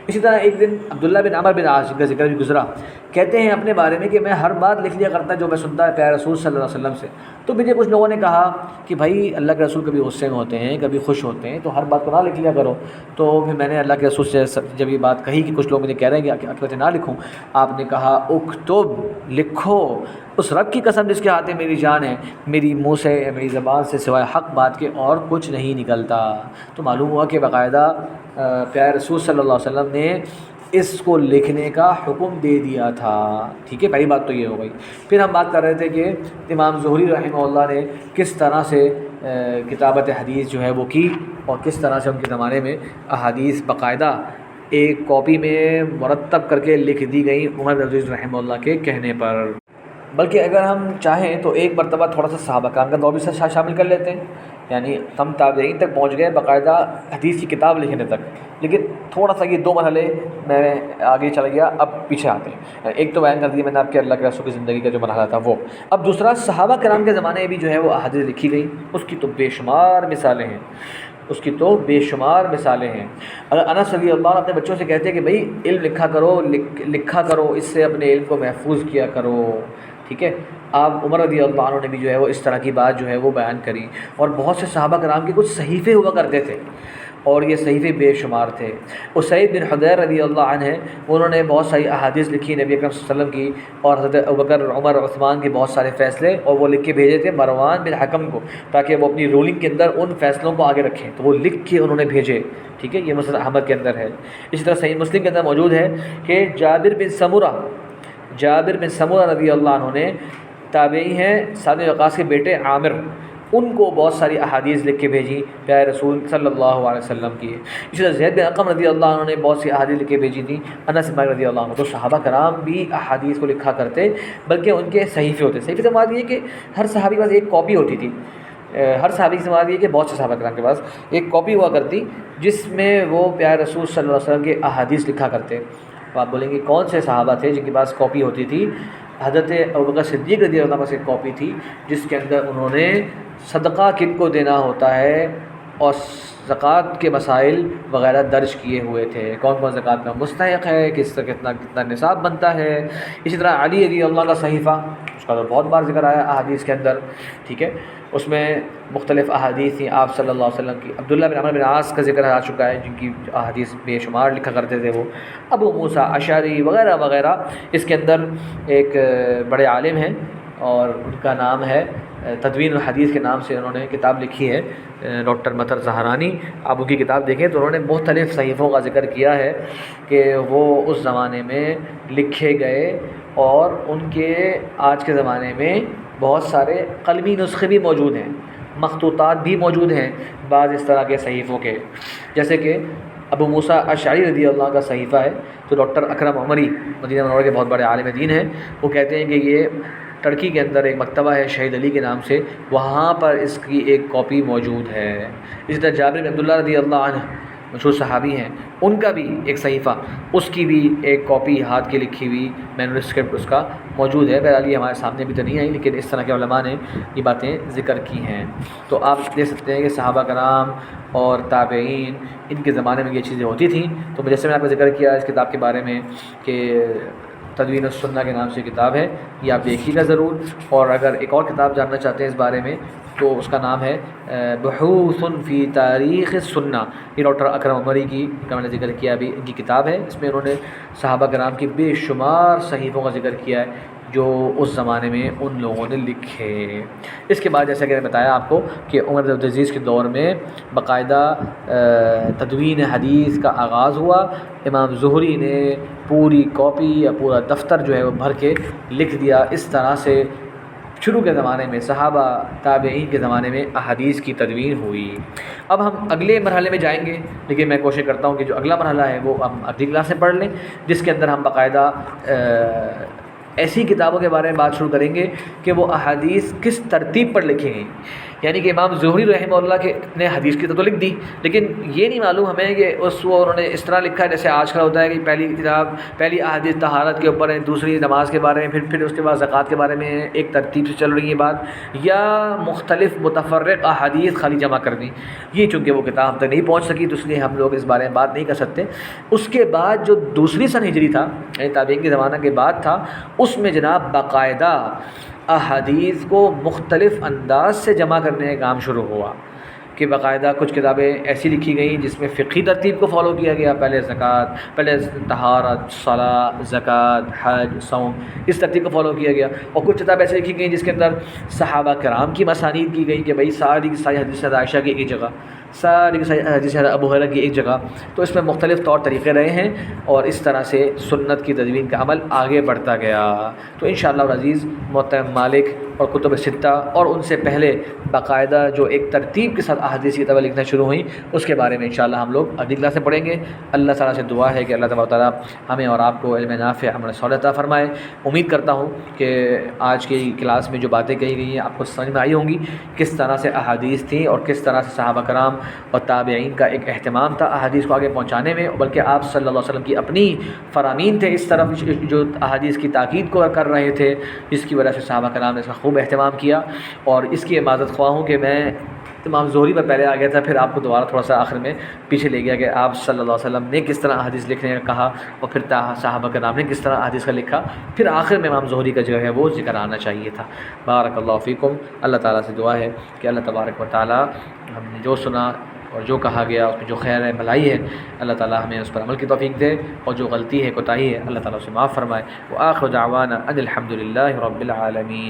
Speaker 1: اسی طرح ایک دن عبداللہ بن عمر بن عاص کا ذکر بھی گزرا، کہتے ہیں اپنے بارے میں کہ میں ہر بات لکھ لیا کرتا جو میں سنتا ہے پیارے رسول صلی اللہ علیہ وسلم سے، تو مجھے کچھ لوگوں نے کہا کہ بھائی اللہ کے رسول کبھی غصے میں ہوتے ہیں، کبھی خوش ہوتے ہیں، تو ہر بات کو نہ لکھ لیا کرو۔ تو پھر میں نے اللہ کے رسول سے جب یہ بات کہی کہ کچھ لوگ مجھے کہہ رہے ہیں کہ اکثر نہ لکھوں، آپ نے کہا اکتب، لکھو، اس رب کی قسم جس کے ہاتھ میں میری جان ہے، میری منہ سے میری زبان سے سوائے حق بات کے اور کچھ نہیں نکلتا۔ تو معلوم ہوا کہ باقاعدہ پیارے رسول صلی اللہ علیہ وسلم نے اس کو لکھنے کا حکم دے دیا تھا۔ ٹھیک ہے، پہلی بات تو یہ ہو گئی۔ پھر ہم بات کر رہے تھے کہ امام زہری رحمہ اللہ نے کس طرح سے کتابت حدیث جو ہے وہ کی، اور کس طرح سے ان کے زمانے میں احادیث باقاعدہ ایک کاپی میں مرتب کر کے لکھ دی گئی عمر بن عبدالعزیز رحمہ اللہ کے کہنے پر۔ بلکہ اگر ہم چاہیں تو ایک مرتبہ تھوڑا سا صحابہ کرام کا دور بھی شامل کر لیتے ہیں، یعنی ہم تابعین تک پہنچ گئے باقاعدہ حدیث کی کتاب لکھنے تک، لیکن تھوڑا سا یہ دو مرحلے میں آگے چل گیا، اب پیچھے آتے ہیں۔ ایک تو بیان کر دیا میں نے آپ کے اللہ کے رسول کی زندگی کا جو مرحلہ تھا وہ، اب دوسرا صحابہ کرام کے زمانے میں بھی جو ہے وہ احادیث لکھی گئی، اس کی تو بے شمار مثالیں ہیں، اس کی تو بے شمار مثالیں ہیں۔ اگر انس رضی اللہ عنہ اپنے بچوں سے کہتے ہیں کہ بھائی علم لکھا کرو، اس سے اپنے علم کو محفوظ کیا کرو، ٹھیک ہے، آپ عمر رضی اللہ عنہ نے بھی جو ہے وہ اس طرح کی بات جو ہے وہ بیان کری۔ اور بہت سے صحابہ کرام کے کچھ صحیفے ہوا کرتے تھے، اور یہ صحیفے بے شمار تھے۔ اسید بن حضیر رضی اللہ عنہ ہیں، انہوں نے بہت ساری احادیث لکھی نبی اکرم صلی اللہ علیہ وسلم کی، اور حضرت ابوبکر، عمر، عثمان کے بہت سارے فیصلے، اور وہ لکھ کے بھیجے تھے مروان بن حکم کو، تاکہ وہ اپنی رولنگ کے اندر ان فیصلوں کو آگے رکھیں، تو وہ لکھ کے انہوں نے بھیجے۔ ٹھیک ہے، یہ مسند احمد کے اندر ہے۔ اسی طرح صحیح مسلم کے اندر موجود ہے کہ جابر بن سمورہ رضی اللہ عنہ نے، تابعی ہیں، سعد بن وقاص کے بیٹے عامر، ان کو بہت ساری احادیث لکھ کے بھیجی پیارے رسول صلی اللہ علیہ وسلم کی۔ اسی طرح زید بن ارقم رضی اللہ عنہ نے بہت سی احادیث لکھ کے بھیجی تھیں، انس بن مالک رضی اللہ عنہ۔ تو صحابہ کرام بھی احادیث کو لکھا کرتے، بلکہ ان کے صحیفے ہوتے۔ صحیفے سے مراد یہ کہ ہر صحابی کے پاس ایک کاپی ہوتی تھی، ہر صحابی سے مراد یہ کہ بہت سے صحابہ کرام کے پاس ایک کاپی ہوا کرتی، جس میں وہ پیارے رسول صلی اللہ علیہ وسلم کے احادیث لکھا کرتے۔ تو آپ بولیں گے کون سے صحابہ تھے جن کے پاس کاپی ہوتی تھی؟ حضرت ابوبکر صدیق رضی اللہ عنہ کے پاس ایک کاپی تھی، جس کے اندر انہوں نے صدقہ کن کو دینا ہوتا ہے اور زکوٰۃ کے مسائل وغیرہ درج کیے ہوئے تھے، کون کون زکوٰۃ کا مستحق ہے، کتنا نصاب بنتا ہے۔ اسی طرح علی رضی اللہ کا صحیفہ، اس کا تو بہت بار ذکر آیا احادیث کے اندر، ٹھیک ہے، اس میں مختلف احادیث تھیں آپ صلی اللہ علیہ وسلم کی۔ عبداللہ بن عمر بن عاص کا ذکر آ چکا ہے، جن کی احادیث بے شمار لکھا کرتے تھے وہ، ابو موسیٰ اشعری وغیرہ وغیرہ۔ اس کے اندر ایک بڑے عالم ہیں اور ان کا نام ہے تدوین الحدیث کے نام سے انہوں نے کتاب لکھی ہے، ڈاکٹر مطہر زہرانی۔ آپ ان کی کتاب دیکھیں تو انہوں نے مختلف صحیفوں کا ذکر کیا ہے کہ وہ اس زمانے میں لکھے گئے، اور ان کے آج کے زمانے میں بہت سارے قلمی نسخے بھی موجود ہیں، مخطوطات بھی موجود ہیں بعض اس طرح کے صحیفوں کے، جیسے کہ ابو موسیٰ اشعری رضی اللہ کا صحیفہ ہے، تو ڈاکٹر اکرم عمری مدینہ منورہ کے بہت بڑے عالم دین ہیں، وہ کہتے ہیں کہ یہ ترکی کے اندر ایک مکتبہ ہے شہید علی کے نام سے، وہاں پر اس کی ایک کاپی موجود ہے۔ اسی طرح جابر بن عبداللہ رضی اللہ عنہ مشہور صحابی ہیں، ان کا بھی ایک صحیفہ، اس کی بھی ایک کاپی ہاتھ کی لکھی ہوئی مینوسکرپٹ اس کا موجود ہے۔ بہرحال یہ ہمارے سامنے بھی تو نہیں آئی، لیکن اس طرح کے علماء نے یہ باتیں ذکر کی ہیں۔ تو آپ دیکھ سکتے ہیں کہ صحابہ کرام اور تابعین، ان کے زمانے میں یہ چیزیں ہوتی تھیں۔ تو جیسے میں نے آپ کو ذکر کیا اس کتاب کے بارے میں کہ تدوین السنہ کے نام سے کتاب ہے، یہ آپ دیکھیے گا ضرور. اور اگر ایک اور کتاب جاننا چاہتے ہیں اس بارے میں تو اس کا نام ہے بحوث فی تاریخ السنہ. یہ ڈاکٹر اکرم عمری کی کا میں نے ذکر کیا ابھی، ان کی کتاب ہے. اس میں انہوں نے صحابہ کرام کی بے شمار صحیفوں کا ذکر کیا ہے جو اس زمانے میں ان لوگوں نے لکھے. اس کے بعد جیسا کہ میں نے بتایا آپ کو کہ عمر بن عبدالعزیز کے دور میں باقاعدہ تدوین حدیث کا آغاز ہوا. امام زہری نے پوری کاپی یا پورا دفتر جو ہے وہ بھر کے لکھ دیا. اس طرح سے شروع کے زمانے میں صحابہ تابعین کے زمانے میں احادیث کی تدوین ہوئی. اب ہم اگلے مرحلے میں جائیں گے، لیکن میں کوشش کرتا ہوں کہ جو اگلا مرحلہ ہے وہ ہم اگلی کلاس میں پڑھ لیں، جس کے اندر ہم باقاعدہ ایسی کتابوں کے بارے میں بات شروع کریں گے کہ وہ احادیث کس ترتیب پر لکھی گئیں. یعنی کہ امام زہری رحمہ اللہ کے نے حدیث کی تو لکھ دی، لیکن یہ نہیں معلوم ہمیں کہ انہوں نے اس طرح لکھا ہے جیسے آج کل ہوتا ہے کہ پہلی احادیث طہارت کے اوپر ہے، دوسری نماز کے بارے میں، پھر اس کے بعد زکوٰۃ کے بارے میں ایک ترتیب سے چل رہی ہے بات، یا مختلف متفرق احادیث خالی جمع کر دی. یہ چونکہ وہ کتاب ہم تک نہیں پہنچ سکی تو اس لیے ہم لوگ اس بارے میں بات نہیں کر سکتے. اس کے بعد جو دوسری سن ہجری تھا، یعنی تابعین کے زمانہ کے بعد تھا، اس میں جناب باقاعدہ احادیث کو مختلف انداز سے جمع کرنے کا کام شروع ہوا کہ باقاعدہ کچھ کتابیں ایسی لکھی گئیں جس میں فقہی ترتیب کو فالو کیا گیا، پہلے طہارت، صلاۃ، زکوٰۃ، حج، صوم، اس ترتیب کو فالو کیا گیا. اور کچھ کتابیں ایسی لکھی گئیں جس کے اندر صحابہ کرام کی مسانید کی گئی کہ بھائی ساری کی ساری حدیث عائشہ کی ایک جگہ، ساری کی ساری حدیث ابو ہریرہ کی ایک جگہ. تو اس میں مختلف طور طریقے رہے ہیں اور اس طرح سے سنت کی تدوین کا عمل آگے بڑھتا گیا. تو انشاءاللہ العزیز محترم مالک اور کتب ستہ اور ان سے پہلے باقاعدہ جو ایک ترتیب کے ساتھ احادیث کی کتابیں لکھنا شروع ہوئیں، اس کے بارے میں انشاءاللہ ہم لوگ اگلی کلاس میں پڑھیں گے. اللہ تعالیٰ سے دعا ہے کہ اللہ تبارک و تعالیٰ ہمیں اور آپ کو علم نافع، عمل صالح عطا فرمائے. امید کرتا ہوں کہ آج کی کلاس میں جو باتیں کہی گئی ہیں آپ کو سمجھ میں آئی ہوں گی، کس طرح سے احادیث تھیں اور کس طرح سے صحابہ کرام اور تابعین کا ایک اہتمام تھا احادیث کو آگے پہنچانے میں، بلکہ آپ صلی اللہ علیہ وسلم کی اپنی فرامین تھے اس طرف جو احادیث کی تاکید کو کر رہے تھے، جس کی وجہ سے صحابہ کرام نے اس کا خوب اہتمام کیا. اور اس کی عبادت خواہ ہوں کہ میں امام زہری پر پہلے آ گیا تھا، پھر آپ کو دوبارہ تھوڑا سا آخر میں پیچھے لے گیا کہ آپ صلی اللہ علیہ وسلم نے کس طرح حدیث لکھنے کا کہا اور پھر صحابہ کرام نے کس طرح حدیث کا لکھا، پھر آخر میں امام زہری کا جو ہے وہ ذکر آنا چاہیے تھا. بارک اللہ فیکم. اللہ تعالیٰ سے دعا ہے کہ اللہ تبارک و تعالیٰ ہم نے جو سنا اور جو کہا گیا اس میں جو خیر ہے بھلائی ہے، اللہ تعالیٰ ہمیں اس پر عمل کی توفیق دے، اور جو غلطی ہے کوتاہی ہے اللہ تعالیٰ اسے معاف فرمائے. وآخر دعوانا ان الحمد للہ رب العالمین.